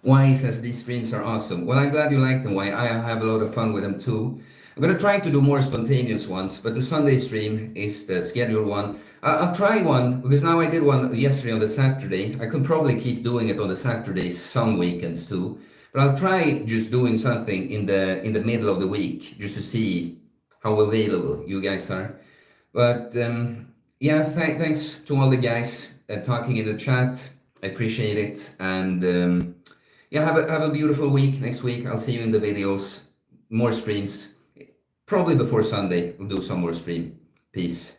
Speaker 1: Why says these streams are awesome. Well, I'm glad you like them. Why I have a lot of fun with them too. I'm gonna try to do more spontaneous ones, but the Sunday stream is the scheduled one. I'll try one because now I did one yesterday on the Saturday. I could probably keep doing it on the Saturdays some weekends too, but I'll try just doing something in the middle of the week just to see how available you guys are. But yeah, thanks to all the guys talking in the chat. I appreciate it, and yeah, have a beautiful week. Next week, I'll see you in the videos, more streams. Probably before Sunday, we'll do some more stream. Peace.